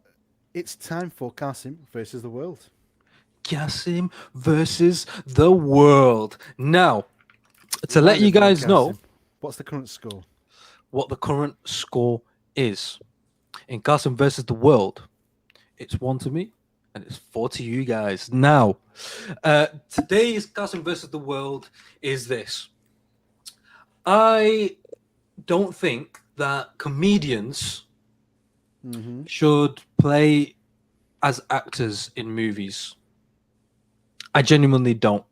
it's time for Kasim versus the world. Kasim versus the world. Now, to let you guys know, what's the current score? What the current score is in Kasim versus the world, it's 1 to me and it's 4 to you guys. Now, today's Kasim versus the world is this. I don't think that comedians should play as actors in movies. I genuinely don't.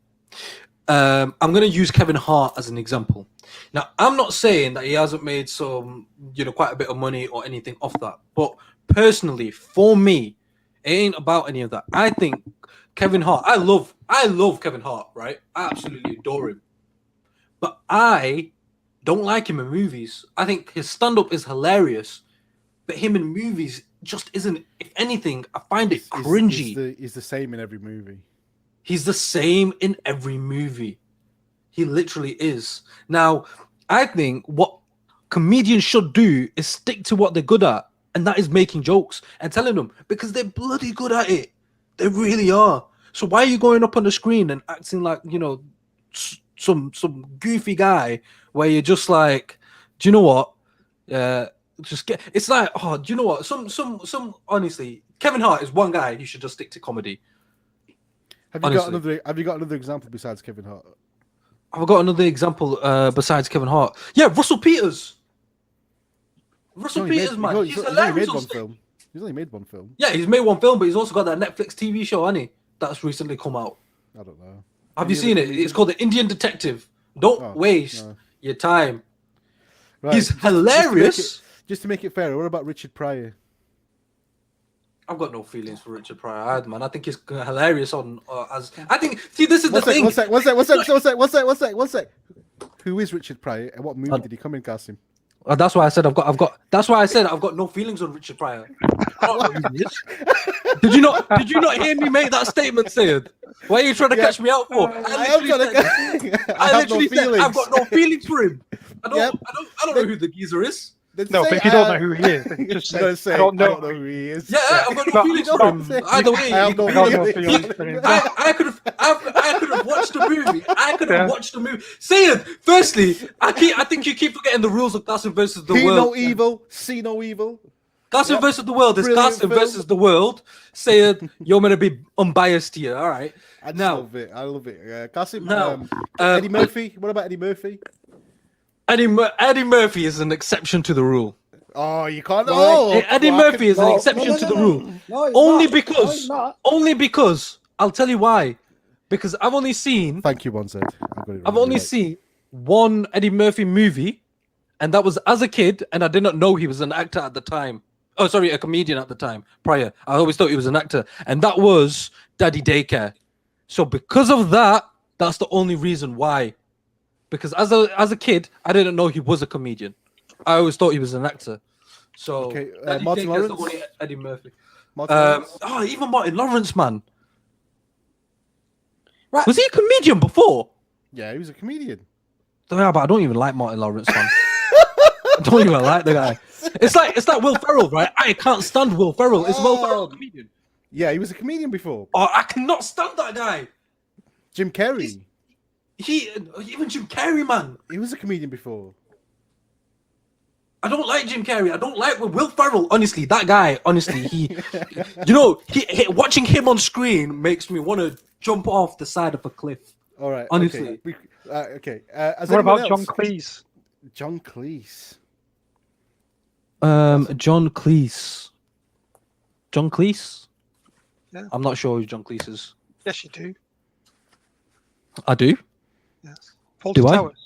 I'm going to use Kevin Hart as an example. Now, I'm not saying that he hasn't made quite a bit of money or anything off that. But personally, for me, it ain't about any of that. I think Kevin Hart, I love Kevin Hart, right? I absolutely adore him. But I don't like him in movies. I think his stand-up is hilarious. But him in movies just isn't. If anything, I find it cringy. He's the same in every movie. He's the same in every movie. He literally is. Now, I think what comedians should do is stick to what they're good at, and that is making jokes and telling them, because they're bloody good at it. They really are. So why are you going up on the screen and acting like, some goofy guy where you're just like, do you know what? It's like, oh, do you know what? Some honestly, Kevin Hart is one guy. You should just stick to comedy. Have you got another example besides Kevin Hart? I've got another example besides Kevin Hart. Yeah, Russell Peters. Russell Peters, man. He's hilarious. He's only made one film. Yeah, he's made one film, but he's also got that Netflix TV show, hasn't he? That's recently come out. I don't know. Have you seen it? It's called The Indian Detective. Don't waste your time. Right. He's hilarious. Just to make it fair, what about Richard Pryor? I've got no feelings for Richard Pryor, man. I think he's hilarious I think. See, this is the thing. One sec. Who is Richard Pryor, and what movie did he come in, Kasim? That's why I said I've got no feelings on Richard Pryor. I don't know who he is. Did you not hear me make that statement, Sayed? What are you trying to catch me out for? I literally said I've got no feelings for him. I don't know who the geezer is. No, but if you don't know who he is, then just say, I don't know who he is. Yeah, I've got no feelings for him. Either way, I could have watched the movie. I could have watched the movie. Saying, firstly, I think you keep forgetting the rules of Kasim versus the world. Hear no evil, see no evil. Kasim versus the world is Kasim versus the world. Saying you're gonna be unbiased here. All right. I love it. Kasim. Eddie Murphy. What about Eddie Murphy? Eddie Murphy is an exception to the rule. Oh, you can't. Eddie Murphy is an exception to the rule. Only because I'll tell you why. Because I've only seen. Thank you, Bonzed. I've only seen one Eddie Murphy movie, and that was as a kid, and I did not know he was an actor at the time. Oh, sorry, a comedian at the time. Prior, I always thought he was an actor, and that was Daddy Daycare. So because of that, that's the only reason why. Because as a kid, I didn't know he was a comedian. I always thought he was an actor. So Martin Lawrence, Eddie Murphy. Even Martin Lawrence, man. Right. Was he a comedian before? Yeah, he was a comedian. Yeah, but I don't even like Martin Lawrence, man. I don't even like the guy. It's like Will Ferrell, right? I can't stand Will Ferrell. Is Will Ferrell a comedian? Yeah, he was a comedian before. Oh, I cannot stand that guy. Jim Carrey. Even Jim Carrey, man. He was a comedian before. I don't like Jim Carrey. I don't like Will Ferrell. Honestly, that guy. Honestly, you know, watching him on screen makes me want to jump off the side of a cliff. All right. Honestly. Okay. What about John Cleese? John Cleese. John Cleese. John Cleese? Yeah. I'm not sure who John Cleese is. Yes, you do. I do? Yes. Fawlty Do I? Towers.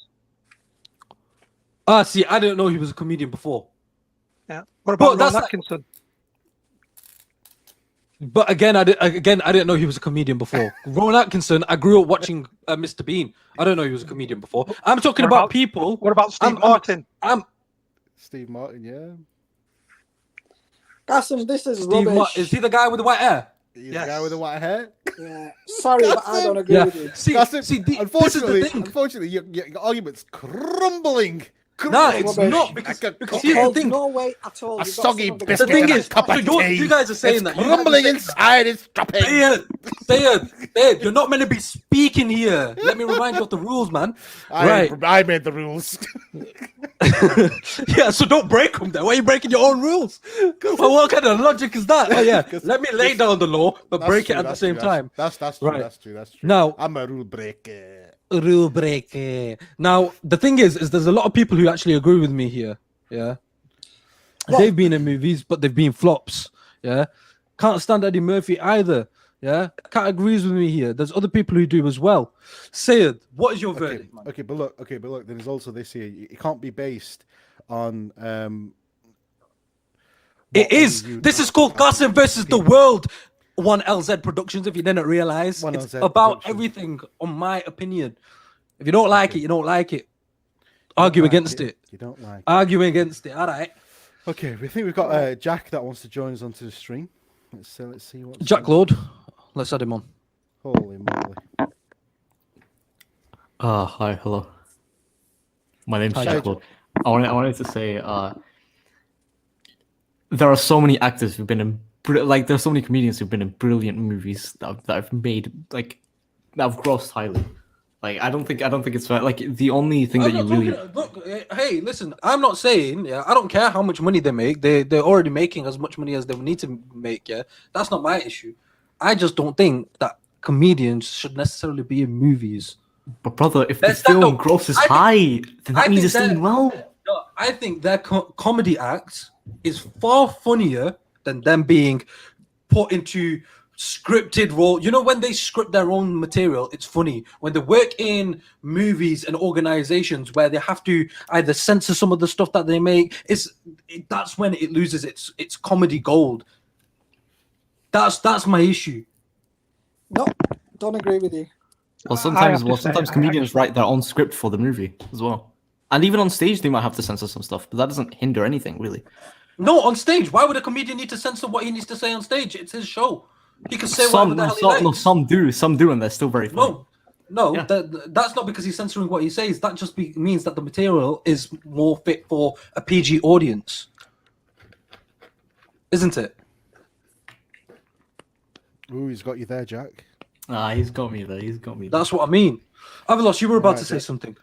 See, I didn't know he was a comedian before. Yeah. What about that's Ron Atkinson? But again, I didn't know he was a comedian before. Rowan Atkinson, I grew up watching Mr. Bean. I don't know he was a comedian before. I'm talking about people. What about Steve Martin? Steve Martin, yeah. Gaston, this is rubbish. Is he the guy with the white hair? He's the guy with the white hair. Yeah. Sorry, but I don't agree with you. Unfortunately, your argument's crumbling. No, it's not because here's the thing. No way at all. A soggy biscuit. The thing and is, a cup of tea. you guys are saying it's that crumbling inside. It's dropping. Sayed, you're not meant to be speaking here. Let me remind you of the rules, man. I made the rules. Yeah, so don't break them then. Why are you breaking your own rules? Well, what kind of logic is that? Oh yeah, let me lay down the law, but break it at the same time. That's true. Right. That's true. Now, I'm a rule breaker. Now, the thing is there's a lot of people who actually agree with me here. Yeah. Well, they've been in movies, but they've been flops. Yeah. Can't stand Eddie Murphy either. Yeah. Can't agrees with me here. There's other people who do as well. Sayed, what is your verdict, man? Okay, but look, there's also this here. It can't be based on it is. This is called Gaston versus the World. 1LZ Productions, if you didn't realize. It's about everything, on my opinion. If you don't like it, you don't like it. Argue against it. You don't like it. Argue against it. All right. Okay, we think we've got Jack that wants to join us onto the stream. Let's see what. Jack Lord. Let's add him on. Holy moly. Hi, hello. My name's Jack Lord. I wanted to say, there are so many actors who've been in there's so many comedians who've been in brilliant movies that have made that have grossed highly. I don't think it's fair. The only thing that you really look. Hey, listen. I'm not saying. Yeah, I don't care how much money they make. They're already making as much money as they need to make. Yeah, that's not my issue. I just don't think that comedians should necessarily be in movies. But brother, if the film grosses high, then that means it's doing well. No, I think their comedy act is far funnier than them being put into scripted role. You know, when they script their own material, it's funny. When they work in movies and organizations where they have to either censor some of the stuff that they make, that's when it loses its comedy gold. That's my issue. No, don't agree with you. Well, sometimes comedians write their own script for the movie as well. And even on stage, they might have to censor some stuff, but that doesn't hinder anything, really. No, on stage. Why would a comedian need to censor what he needs to say on stage? It's his show. He can say whatever the hell he likes. No, some do, and they're still very funny. No, that's not because he's censoring what he says. That just means that the material is more fit for a PG audience. Isn't it? Ooh, he's got you there, Jack. He's got me there. That's what I mean. Avalos, you were about to say something.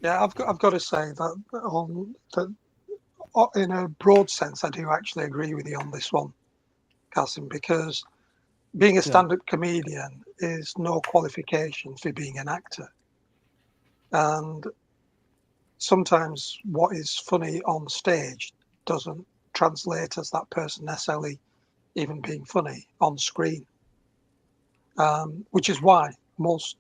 Yeah, I've got to say that in a broad sense, I do actually agree with you on this one, Cassim, because being a stand-up comedian is no qualification for being an actor. And sometimes what is funny on stage doesn't translate as that person necessarily even being funny on screen. Which is why most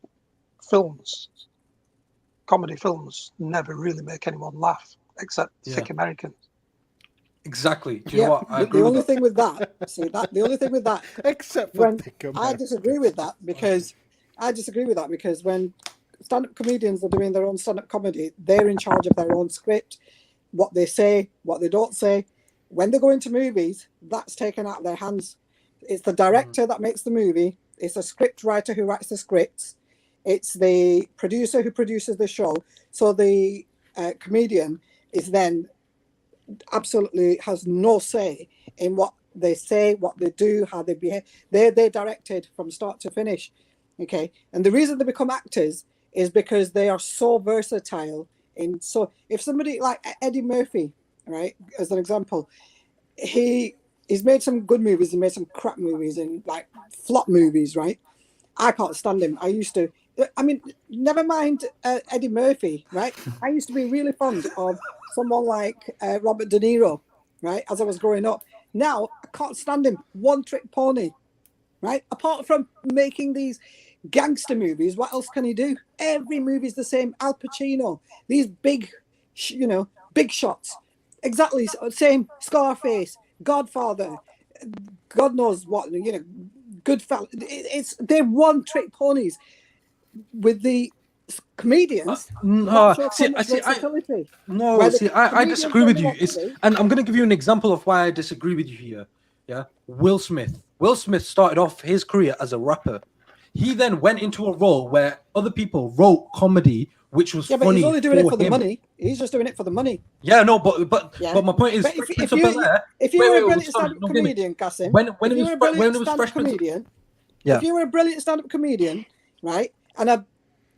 comedy films, never really make anyone laugh, except thick Americans. Exactly. Do you know what? The only thing with that, except for thick Americans. I disagree with that because when stand-up comedians are doing their own stand-up comedy, they're in charge of their own script, what they say, what they don't say. When they go into movies, that's taken out of their hands. It's the director that makes the movie. It's a script writer who writes the scripts. It's the producer who produces the show. So the comedian is then absolutely has no say in what they say, what they do, how they behave. They're directed from start to finish. Okay, and the reason they become actors is because they are so versatile. So if somebody like Eddie Murphy, right, as an example, he's made some good movies and made some crap movies and like flop movies, right? I can't stand him. I mean, never mind Eddie Murphy, right? I used to be really fond of someone like Robert De Niro, right? As I was growing up. Now, I can't stand him. One trick pony, right? Apart from making these gangster movies, what else can he do? Every movie's the same. Al Pacino, these big, big shots. Exactly same. Scarface, Godfather, God knows what, Goodfellas. They're one trick ponies with the comedians. No, I disagree with you. And I'm going to give you an example of why I disagree with you here. Yeah, Will Smith. Will Smith started off his career as a rapper. He then went into a role where other people wrote comedy, which was funny. But he's only doing it for him. the money. He's just doing it for the money. Yeah, no, but my point is, if you were a brilliant stand-up comedian, Kasim, if you were a brilliant stand-up comedian, right, and a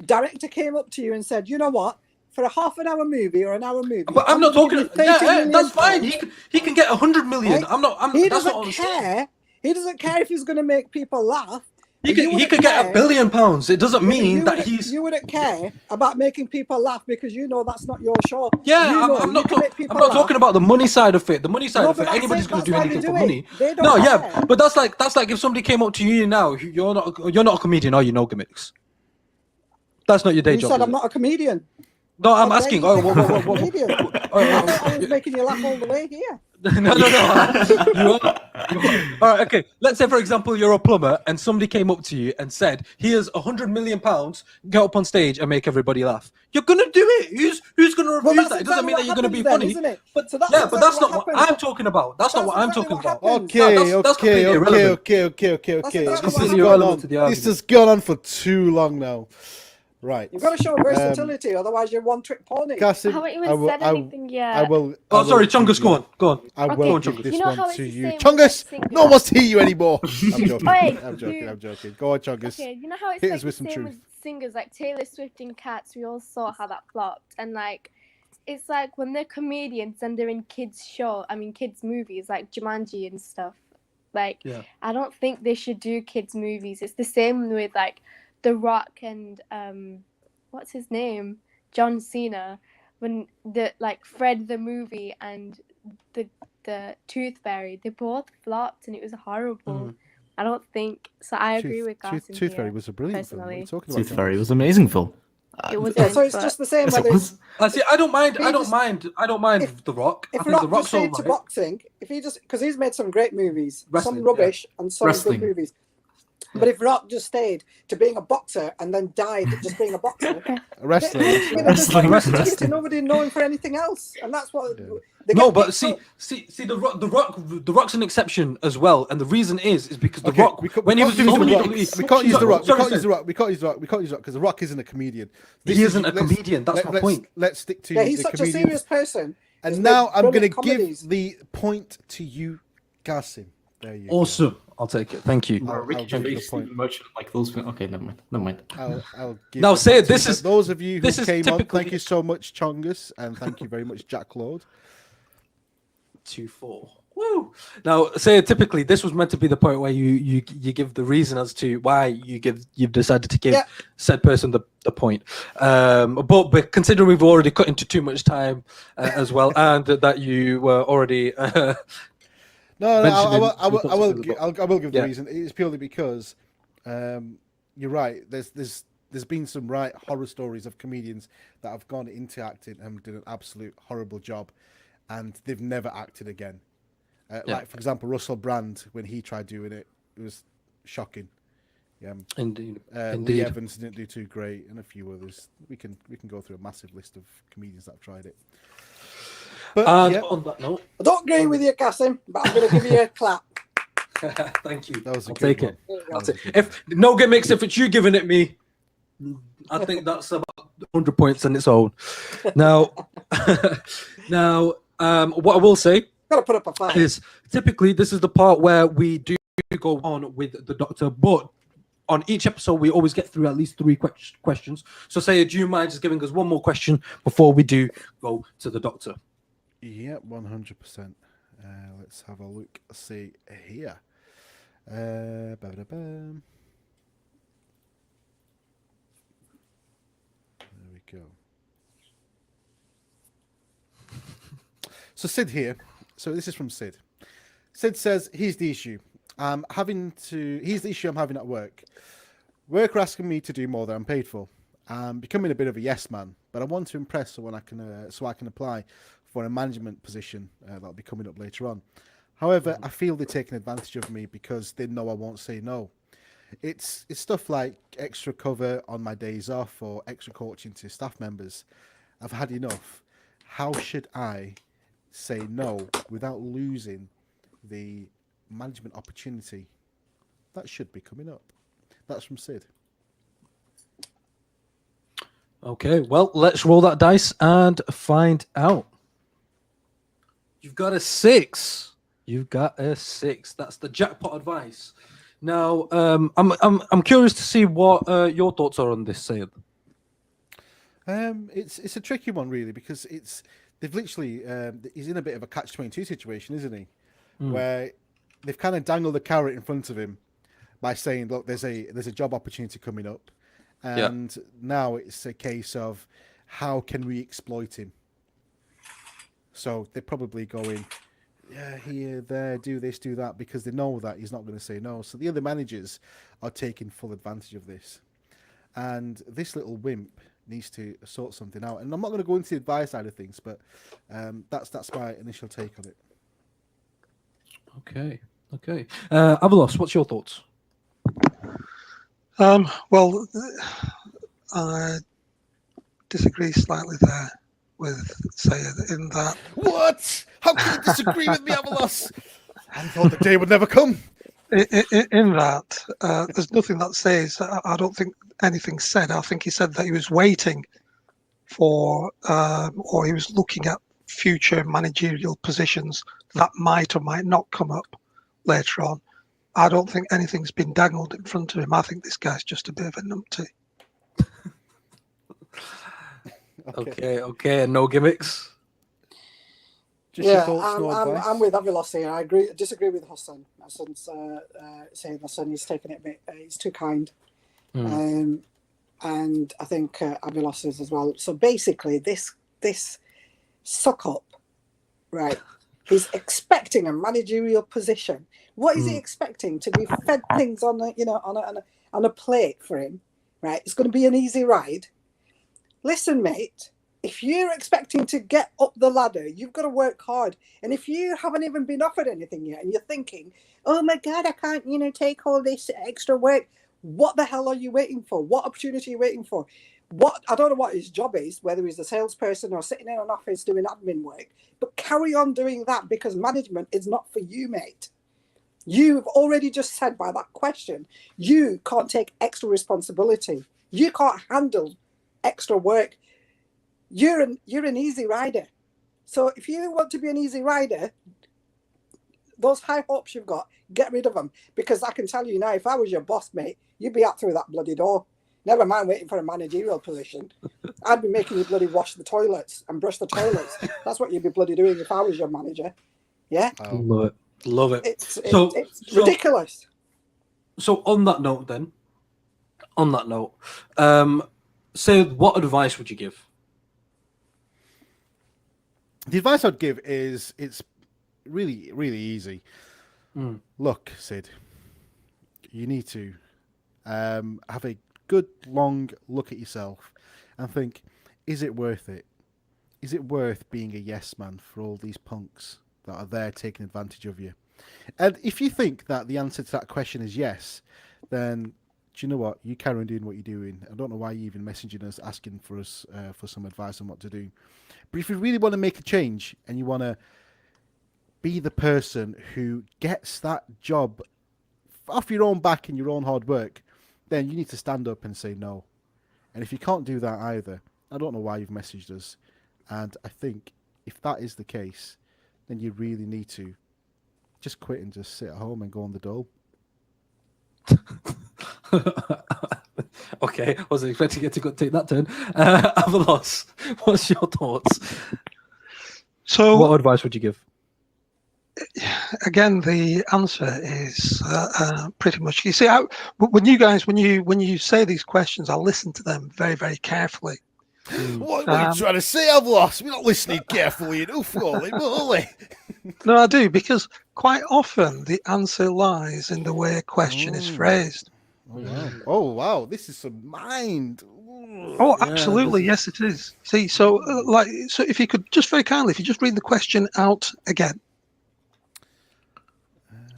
director came up to you and said, you know what, for a half an hour movie or an hour movie, but I'm not talking. Yeah, that's fine. He can get 100 million. Right? He doesn't care. He doesn't care if he's going to make people laugh. He could get £1 billion. It doesn't mean that he's. You wouldn't care about making people laugh because you know that's not your show. Yeah, I'm not talking about the money side of it. The money side of it. Anybody's going to do anything for money. No, yeah, but that's like if somebody came up to you now, you're not a comedian, are you? No gimmicks. That's not your day job. You said I'm not a comedian. No, I'm asking. I was making you laugh all the way here. No. All right, okay. Let's say, for example, you're a plumber and somebody came up to you and said, "Here's £100 million. Get up on stage and make everybody laugh." You're gonna do it. Who's gonna refuse that? It doesn't mean that you're gonna be funny. But that's not what I'm talking about. That's not what I'm talking about. Okay. This has gone on for too long now. Right. You've got to show versatility, otherwise you're one trick pony. Kasim, I haven't even said anything yet. I will. Sorry, Chungus, go on. I will give this one to you. Chungus, no one wants to hear you anymore. I'm joking. Go on, Chungus. Okay, you know how it's like the same with singers like Taylor Swift and Cats. We all saw how that flopped, and like, it's like when they're comedians and they're in kids movies like Jumanji and stuff. Like, I don't think they should do kids movies. It's the same with like The Rock and what's his name, John Cena, when Fred the movie and the Tooth Fairy, they both flopped and it was horrible. I don't think so. I agree with Garson. Tooth Fairy was a brilliant film. What are you talking about? Tooth Fairy was an amazing film. It was. So it's just the same. I don't mind The Rock. If Rock just stayed to boxing, because he's made some great movies, some rubbish and some good movies. But if Rock just stayed to being a boxer and then died just being a boxer, wrestling. Nobody know him for anything else, and that's what. The Rock's an exception as well, and the reason is because The Rock when he was doing we can't use The Rock. We can't use The Rock because The Rock isn't a comedian. He isn't a comedian. That's my point. Let's stick to. Yeah, he's such a serious person. And now I'm going to give the point to you, Kasim. There you go. I'll take it. Thank you. I'll give the point. Like those. Okay, never mind. I'll give now say it. This is those of you who came on. Thank you so much, Chungus, and thank you very much, Jack Claude. 2-4. Woo! Now, say typically this was meant to be the point where you give the reason as to why you've decided to give said person the point. But considering we've already cut into too much time as well, and that you were already. No, I will give the reason. It's purely because you're right. There's been some horror stories of comedians that have gone into acting and did an absolute horrible job, and they've never acted again. Like for example, Russell Brand, when he tried doing it, it was shocking. Yeah, indeed. Lee Evans didn't do too great, and a few others. We can go through a massive list of comedians that have tried it. But on that note, I don't agree with you, Kasim, but I'm going to give you a clap. Thank you. That was I'll take it. If no gimmicks, if it's you giving it me, I think that's about 100 points on its own. Now, what I will say Gotta put up a fight. is typically this is the part where we do go on with the doctor, but on each episode, we always get through at least 3 questions. So, Sayed, do you mind just giving us one more question before we do go to the doctor? Yeah, 100%. Let's have a look. See here. Ba-da-bam. There we go. So Sid here. So this is from Sid. Sid says, here's the issue. Here's the issue I'm having at work. Work are asking me to do more than I'm paid for. I'm becoming a bit of a yes man, but I want to impress so I can apply for a management position that'll be coming up later on. However, I feel they're taking advantage of me because they know I won't say no. It's stuff like extra cover on my days off or extra coaching to staff members. I've had enough. How should I say no without losing the management opportunity that should be coming up? That's from Sid. Okay, well, let's roll that dice and find out. You've got a 6. You've got a 6. That's the jackpot advice. Now, I'm curious to see what your thoughts are on this, Sayed. It's a tricky one really because they've literally he's in a bit of a catch-22 situation, isn't he? Where they've kind of dangled the carrot in front of him by saying, look, there's a job opportunity coming up, and now it's a case of how can we exploit him. So they're probably going, yeah, here, there, do this, do that, because they know that he's not going to say no. So the other managers are taking full advantage of this. And this little wimp needs to sort something out. And I'm not going to go into the advice side of things, but that's my initial take on it. Okay. Avalos, what's your thoughts? Well, I disagree slightly there with Sayed in that. What? How can you disagree with me, Avalos? I thought the day would never come. In that, there's nothing that says. I don't think anything's said. I think he said that he was waiting for, or he was looking at future managerial positions that might or might not come up later on. I don't think anything's been dangled in front of him. I think this guy's just a bit of a numpty. Okay. No gimmicks. Just your thoughts, no advice? I'm with Avalos here. I disagree with Hassan. Hassan's saying Hassan he's taking it a bit. He's too kind, and I think Avalos is as well. So basically, this suck up, right? He's expecting a managerial position. What is he expecting? To be fed things on a plate for him, right? It's going to be an easy ride. Listen, mate, if you're expecting to get up the ladder, you've got to work hard. And if you haven't even been offered anything yet and you're thinking, oh my God, I can't, take all this extra work. What the hell are you waiting for? What opportunity are you waiting for? I don't know what his job is, whether he's a salesperson or sitting in an office doing admin work, but carry on doing that because management is not for you, mate. You've already just said by that question, you can't take extra responsibility. You can't handle extra work. You're an easy rider. So if you want to be an easy rider, those high hopes you've got, get rid of them. Because I can tell you now, if I was your boss, mate, you'd be out through that bloody door. Never mind waiting for a managerial position. I'd be making you bloody wash the toilets and brush the toilets. That's what you'd be bloody doing if I was your manager. Yeah? Love it. It's ridiculous. So on that note, say what advice would you give? The advice I'd give is it's really, really easy. Look, Sid, you need to have a good long look at yourself and think, is it worth it? Is it worth being a yes man for all these punks that are there taking advantage of you? And if you think that the answer to that question is yes, then do you know what? You carry on doing what you're doing. I don't know why you're even messaging us, asking for us for some advice on what to do. But if you really want to make a change and you want to be the person who gets that job off your own back and your own hard work, then you need to stand up and say no. And if you can't do that either, I don't know why you've messaged us. And I think if that is the case, then you really need to just quit and just sit at home and go on the dole. Okay, I wasn't expecting it to take that turn. Avalos, what's your thoughts? So, What advice would you give? again, the answer is pretty much. You see, when you say these questions, I listen to them very, very carefully. What are you trying to say, Avalos? We're not listening carefully enough, Rolly, Molly. No, I do, because quite often the answer lies in the way a question is phrased. Oh wow, this is some mind. Oh, absolutely, yes, it is. See, so so if you could just very kindly, if you just read the question out again,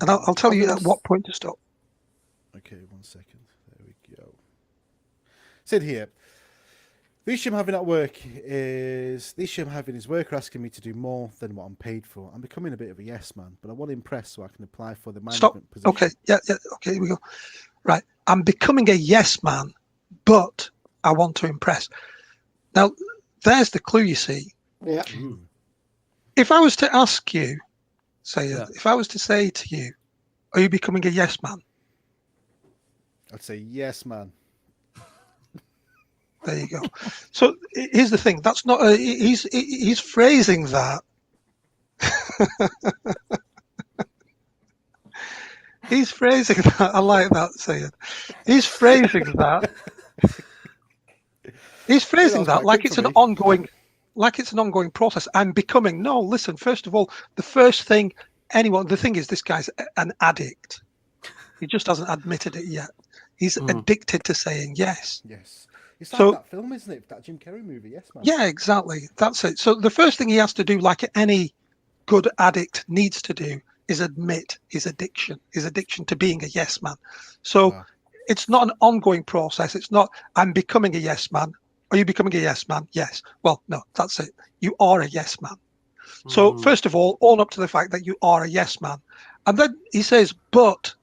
and I'll tell you at what point to stop. Okay, 1 second. There we go. Said here. The issue I'm having at work is his worker asking me to do more than what I'm paid for. I'm becoming a bit of a yes man, but I want to impress so I can apply for the management position. Okay, yeah, okay, here we go. Right, I'm becoming a yes man, but I want to impress. Now, there's the clue, you see. Yeah. If I was to ask you, if I was to say to you, are you becoming a yes man? I'd say yes, man. There you go. So here's the thing. That's not he's phrasing that. He's phrasing that. I like that saying. He's phrasing that. He's phrasing that like it's an ongoing process. I'm becoming. No, listen. First of all, the thing is, this guy's an addict. He just hasn't admitted it yet. He's addicted to saying yes. Yes. It's like that film, isn't it? That Jim Carrey movie, Yes Man. Yeah, exactly. That's it. So the first thing he has to do, like any good addict needs to do, is admit his addiction to being a yes man. So it's not an ongoing process. It's not, I'm becoming a yes man. Are you becoming a yes man? Yes. Well, no, that's it. You are a yes man. So first of all, own up to the fact that you are a yes man. And then he says, but,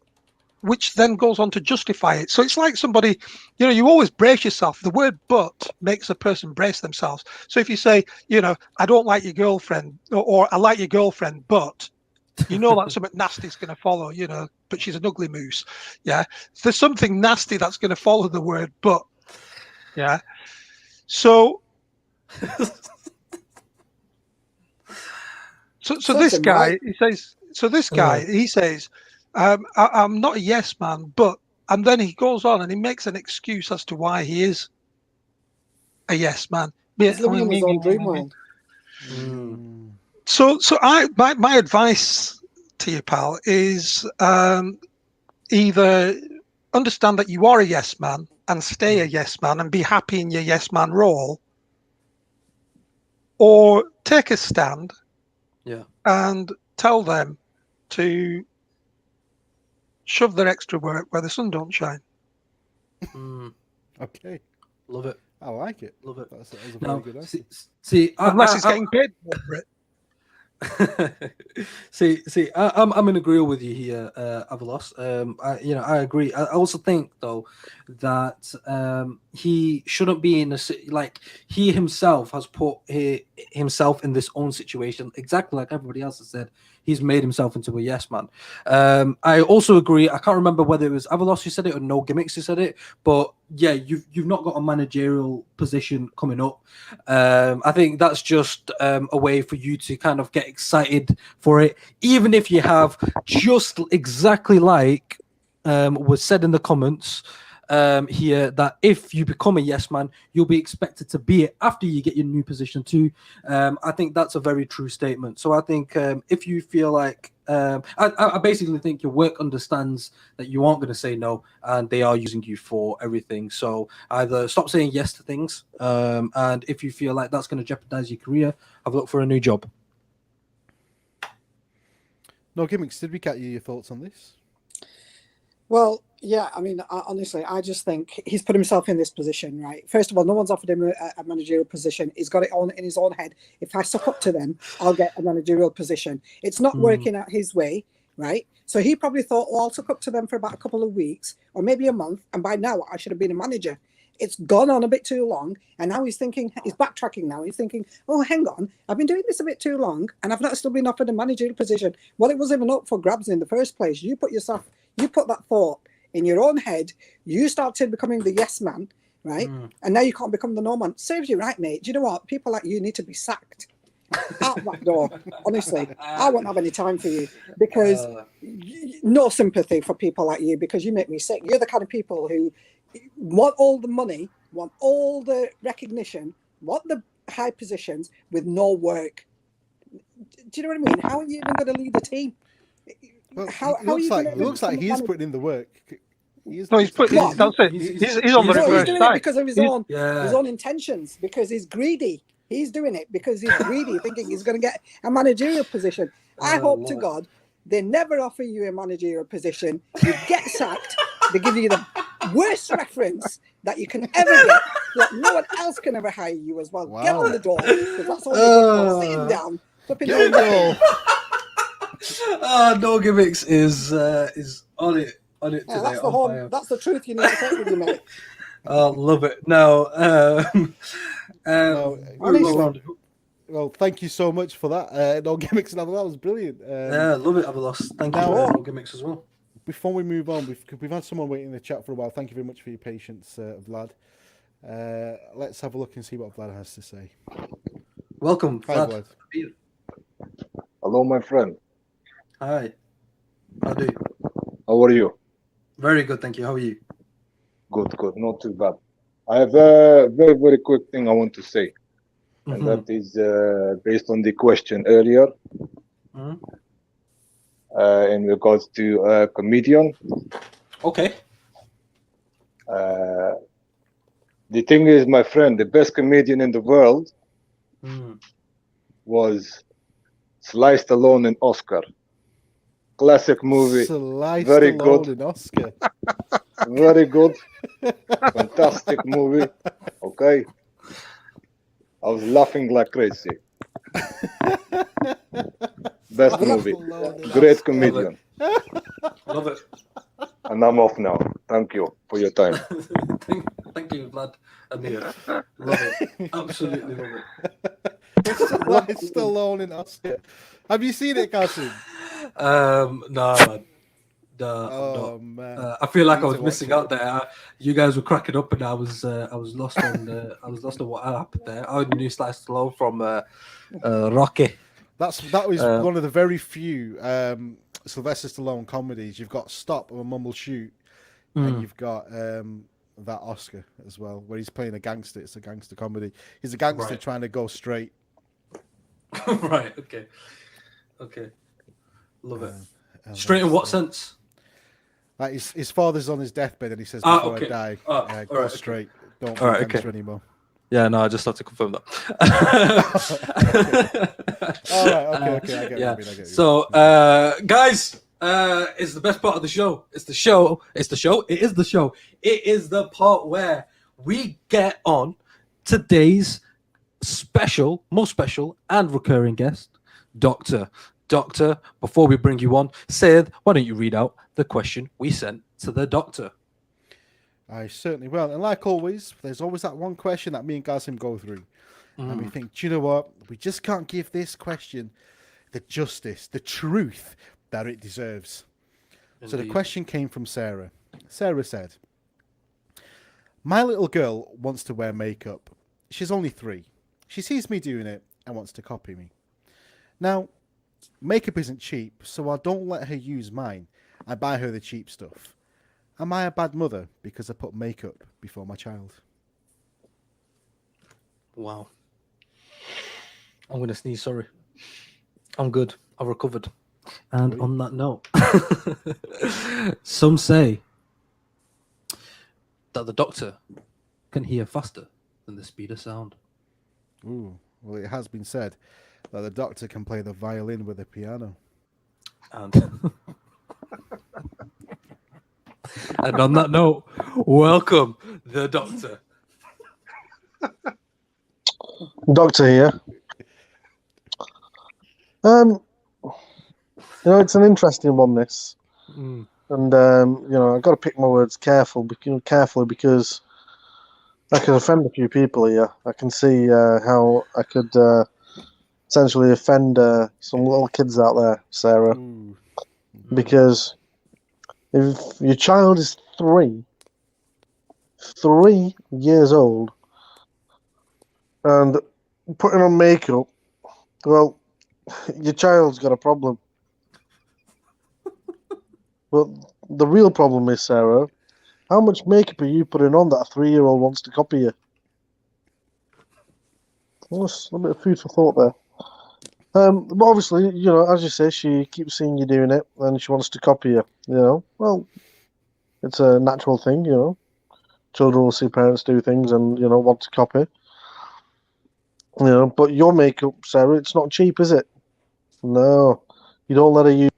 which then goes on to justify it. So it's like somebody, you always brace yourself. The word but makes a person brace themselves. So if you say, I don't like your girlfriend, or I like your girlfriend, but, that something nasty is going to follow, but she's an ugly moose. Yeah. There's something nasty that's going to follow the word but. Yeah. So, so this guy, he says, I'm not a yes man, but, and then he goes on and he makes an excuse as to why he is a yes man. He's living in his own dream world. So my advice to you, pal, is either understand that you are a yes man and stay a yes man and be happy in your yes man role, or take a stand and tell them to shove their extra work where the sun don't shine. Okay. Love it. I like it. Love it. That's a very good answer. Unless he's getting paid for it. I'm in agreement with you here, Avalos. I agree. I also think though that he shouldn't be in he himself has put himself in this own situation, exactly like everybody else has said. He's made himself into a yes man. I also agree. I can't remember whether it was Avalos who said it or No Gimmicks who said it, but yeah, you've not got a managerial position coming up. I think that's just a way for you to kind of get excited for it, even if you have just exactly like was said in the comments here, that if you become a yes man, you'll be expected to be it after you get your new position too. I think that's a very true statement. So I think if you feel like I basically think your work understands that you aren't going to say no, and they are using you for everything. So either stop saying yes to things, and if you feel like that's going to jeopardize your career, have a look for a new job. No Gimmicks, did we get your thoughts on this? Well, yeah, I mean, honestly, I just think he's put himself in this position, right? First of all, no one's offered him a managerial position. He's got it on in his own head. If I suck up to them, I'll get a managerial position. It's not working out his way, right? So he probably thought, oh, I'll suck up to them for about a couple of weeks or maybe a month, and by now I should have been a manager. It's gone on a bit too long, and now he's backtracking now. He's thinking, oh, hang on, I've been doing this a bit too long, and I've not still been offered a managerial position. Well, it wasn't even up for grabs in the first place. You put that thought in your own head, you started becoming the yes man, right? And now you can't become the no man. Serves you right, mate. Do you know what? People like you need to be sacked out that door. Honestly, I won't have any time for you because no sympathy for people like you because you make me sick. You're the kind of people who want all the money, want all the recognition, want the high positions with no work. Do you know what I mean? How are you even going to lead a team? Well, How it are looks you like gonna he looks like become a he's manager? putting in the work. No, he's put. What? That's it. He's on the No, he's reverse doing it side. because of his own intentions, because he's greedy. He's doing it because he's greedy, thinking he's going to get a managerial position. I hope to God they never offer you a managerial position. You get sacked. They give you the worst reference that you can ever get. Like no one else can ever hire you as well. Wow. Get on the door because that's all you're good for. Sitting down, flipping Get down. No gimmicks is on it today. That's the whole. That's the truth you need to take with you, mate. Love it. Now, honestly. Well, thank you so much for that. No gimmicks, that was brilliant. love it, Avalos. Thank you. Now- No gimmicks as well. Before we move on, we've had someone waiting in the chat for a while. Thank you very much for your patience, Vlad. Let's have a look and see what Vlad has to say. Welcome, Hi, Vlad. Vlad. Hello, my friend. Hi. How do you? How are you? Very good, thank you. How are you? Good, good. Not too bad. I have a very, very quick thing I want to say. And that is based on the question earlier in regards to a comedian. Okay. The thing is, my friend, the best comedian in the world was Sliced Alone in Oscar. Classic movie. Sliced very Alone good. in Oscar. Very good. Fantastic movie. Okay. I was laughing like crazy. Best movie. Great comedian. Love it. And I'm off now. Thank you for your time. Thank you, Vlad. Amir. Love it. Absolutely love it. Sliced Alone in Oscar. Have you seen it, Kasim? No, man. Oh man! I feel like Need I was to missing watch out there. You guys were cracking up, and I was lost on what happened there. I only knew Sliced Alone from Rocky. That was one of the very few Sylvester Stallone comedies. You've got Stop or Mumble Shoot, and you've got that Oscar as well, where he's playing a gangster. It's a gangster comedy. He's a gangster trying to go straight. Right. Okay. Love it. Straight in what sense? Like his father's on his deathbed, and he says, "Before I die, go straight. Don't be a gangster anymore." Yeah, no, I just have to confirm that. All right, okay, I get yeah. what you mean, I get you. So, guys, it's the best part of the show. It is the part where we get on today's most special and recurring guest, Doctor. Doctor, before we bring you on, Sid, why don't you read out the question we sent to the doctor? I certainly will. And like always, there's always that one question that me and Gazim go through. And we think, do you know what? We just can't give this question the justice, the truth that it deserves. Indeed. So the question came from Sarah. Sarah said, my little girl wants to wear makeup. She's only 3. She sees me doing it and wants to copy me. Now, makeup isn't cheap, so I don't let her use mine. I buy her the cheap stuff. Am I a bad mother because I put makeup before my child? Wow. I'm going to sneeze, sorry. I'm good. I've recovered. And on that note, some say that the doctor can hear faster than the speed of sound. Ooh, well, it has been said that the doctor can play the violin with the piano. And and on that note, welcome the doctor. Doctor here. It's an interesting one, this. And I've got to pick my words carefully because I could offend a few people here. I can see how I could potentially offend some little kids out there, Sarah, because If your child is 3 years old, and putting on makeup, well, your child's got a problem. But the real problem is, Sarah, how much makeup are you putting on that a 3-year-old wants to copy you? Well, that's a bit of food for thought there. But obviously, as you say, she keeps seeing you doing it, and she wants to copy you. Well, it's a natural thing. Children will see parents do things and want to copy. But your makeup, Sarah, it's not cheap, is it? No, you don't let her use.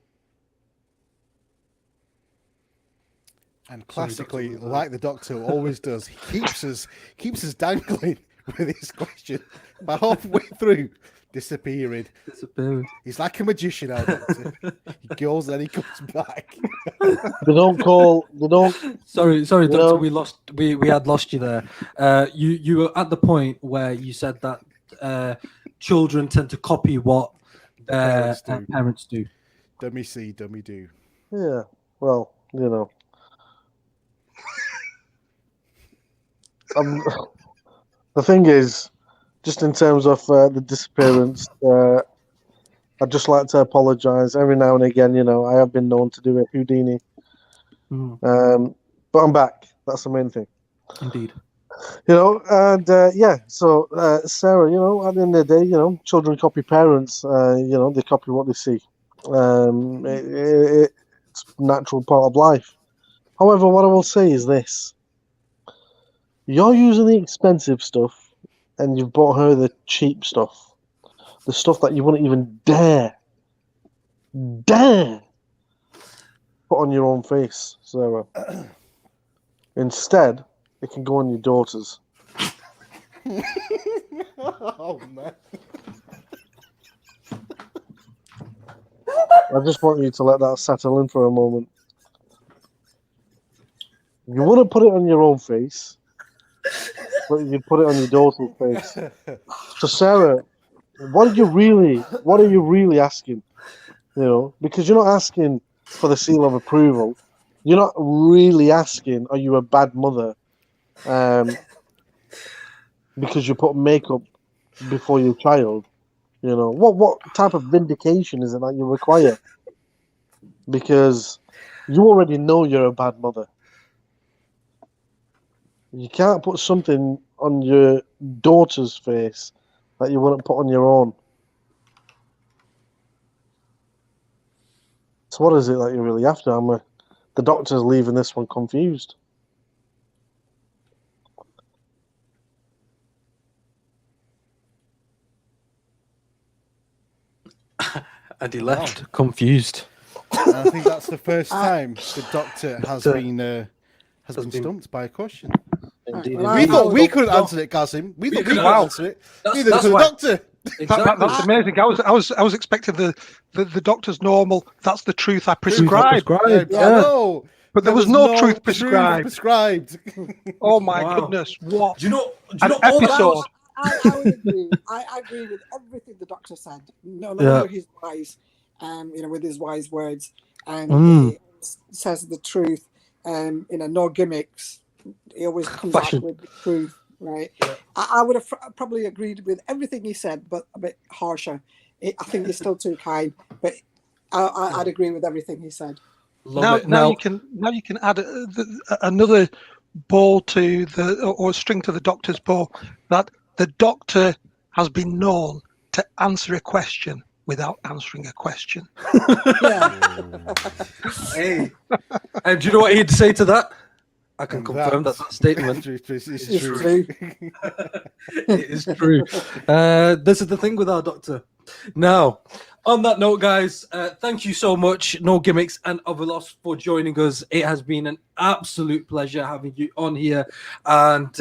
And classically, like the Doctor always does, he keeps us dangling with his question. By halfway through, disappearing. He's like a magician, our Doctor. He goes and he comes back. They don't. Sorry, Doctor. We had lost you there. You were at the point where you said that children tend to copy what parents do. Dummy see, dummy do. Yeah. Well, the thing is, just in terms of the disappearance, I'd just like to apologise. Every now and again, I have been known to do a Houdini. But I'm back. That's the main thing. Indeed. And so Sarah, at the end of the day, children copy parents. They copy what they see. It's a natural part of life. However, what I will say is this. You're using the expensive stuff, and you've bought her the cheap stuff. The stuff that you wouldn't even dare put on your own face, Sarah. Instead, it can go on your daughters. Oh, man. I just want you to let that settle in for a moment. You wouldn't put it on your own face, but you'd put it on your daughter's face. So, Sarah, what are you really asking? Because you're not asking for the seal of approval. You're not really asking, are you a bad mother? Because you put makeup before your child. What type of vindication is it that you require? Because you already know you're a bad mother. You can't put something on your daughter's face that you wouldn't put on your own. So what is it that you're really after? The Doctor's leaving this one confused. And he left confused. And I think that's the first time the Doctor has been stumped by a question. Indeed. We thought we couldn't answer it, Kasim. We thought we could answer it. Neither could the Doctor. Exactly. That's amazing. I was expecting the Doctor's normal. That's the truth I prescribe. No, but there was no truth prescribed. Oh my Wow. goodness! What? Do you know An all that? episode? I would agree. I agree with everything the Doctor said. No wonder he's wise, with his wise words, and he says the truth. No gimmicks. He always comes out with the truth, right? Yeah. I would have probably agreed with everything he said, but a bit harsher. I think he's still too kind, but I'd agree with everything he said. Now you can add another ball to or string to the Doctor's bow, that the Doctor has been known to answer a question without answering a question. Hey, and do you know what he'd say to that? I can confirm that statement is true. It is true. This is the thing with our Doctor. Now, on that note, guys, thank you so much, No Gimmicks and Overloss, for joining us. It has been an absolute pleasure having you on here and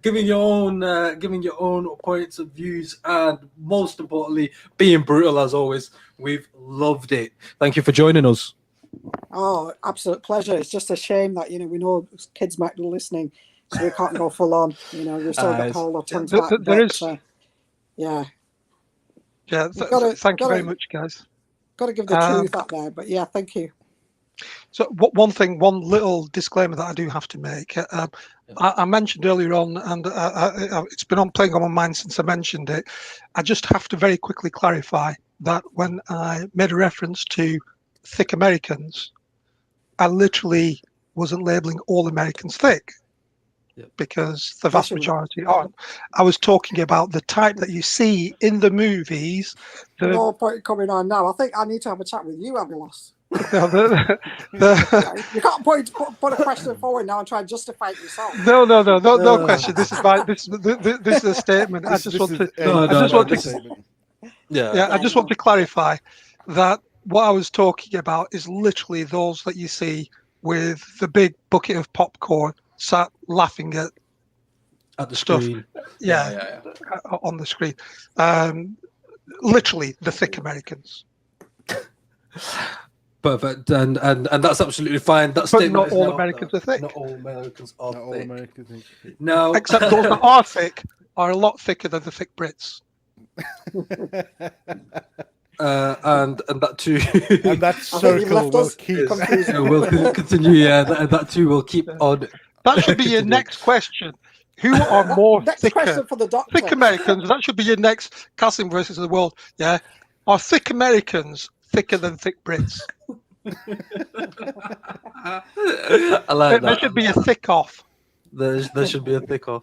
giving your own points of views, and most importantly, being brutal as always. We've loved it. Thank you for joining us. Oh, absolute pleasure. It's just a shame that, we know kids might be listening, so we can't go full on. We've still got to hold our tongues back. Yeah, thank you very much, guys. Got to give the truth out there, but thank you. So one little disclaimer that I do have to make. I mentioned earlier on, and it's been playing on my mind since I mentioned it. I just have to very quickly clarify that when I made a reference to thick Americans, I literally wasn't labeling all Americans thick, because the vast majority aren't. I was talking about the type that you see in the movies. No point coming on now. I think I need to have a chat with you, Avilos. You can't put a question forward now and try and justify it yourself. No question. This is a statement. I just want to clarify that what I was talking about is literally those that you see with the big bucket of popcorn sat laughing at the stuff. screen. On the screen. Literally the thick Americans. Perfect, and that's absolutely fine. That but not all Americans are thick. Not all Americans are Not all thick. Americans. No, except those that are thick are a lot thicker than the thick Brits. And that too. And that circle will keep. We'll continue. Yeah, that too will keep on. That should be your next question. Who are more thicker? For the doctor. Thick Americans. That should be your next casting versus the world. Yeah, are thick Americans thicker than thick Brits? I like that. There should be a thick off. There should be a thick off.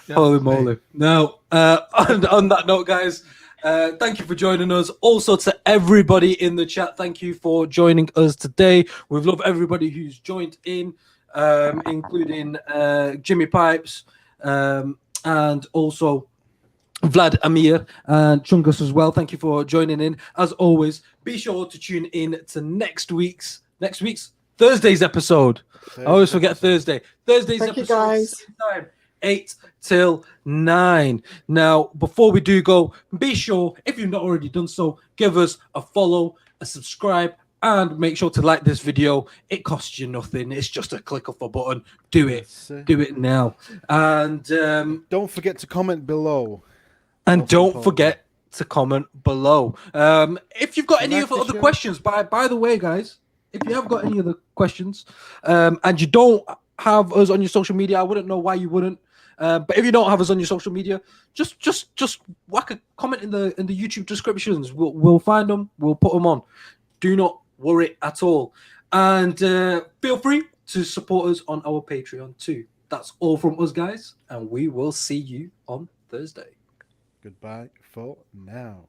Yeah, holy moly! Now, on that note, guys, thank you for joining us. Also, to everybody in the chat, thank you for joining us today. We love everybody who's joined in, including Jimmy Pipes, and also Vlad, Amir, and Chungus as well. Thank you for joining in. As always, be sure to tune in to next week's Thursday's episode. I always forget Thursday. Thursday's Thank episode. You guys. Time 8 till 9. Now, before we do go, be sure, if you've not already done so, give us a follow, a subscribe, and make sure to like this video. It costs you nothing. It's just a click of a button. Do it. Do it now. And don't forget to comment below. And don't forget to comment below. If you've got any other questions, by the way, guys, if you have got any other questions, and you don't have us on your social media, I wouldn't know why you wouldn't. But if you don't have us on your social media, just whack a comment in the YouTube descriptions. We'll find them. We'll put them on. Do not worry at all. And feel free to support us on our Patreon too. That's all from us, guys, and we will see you on Thursday. Goodbye for now.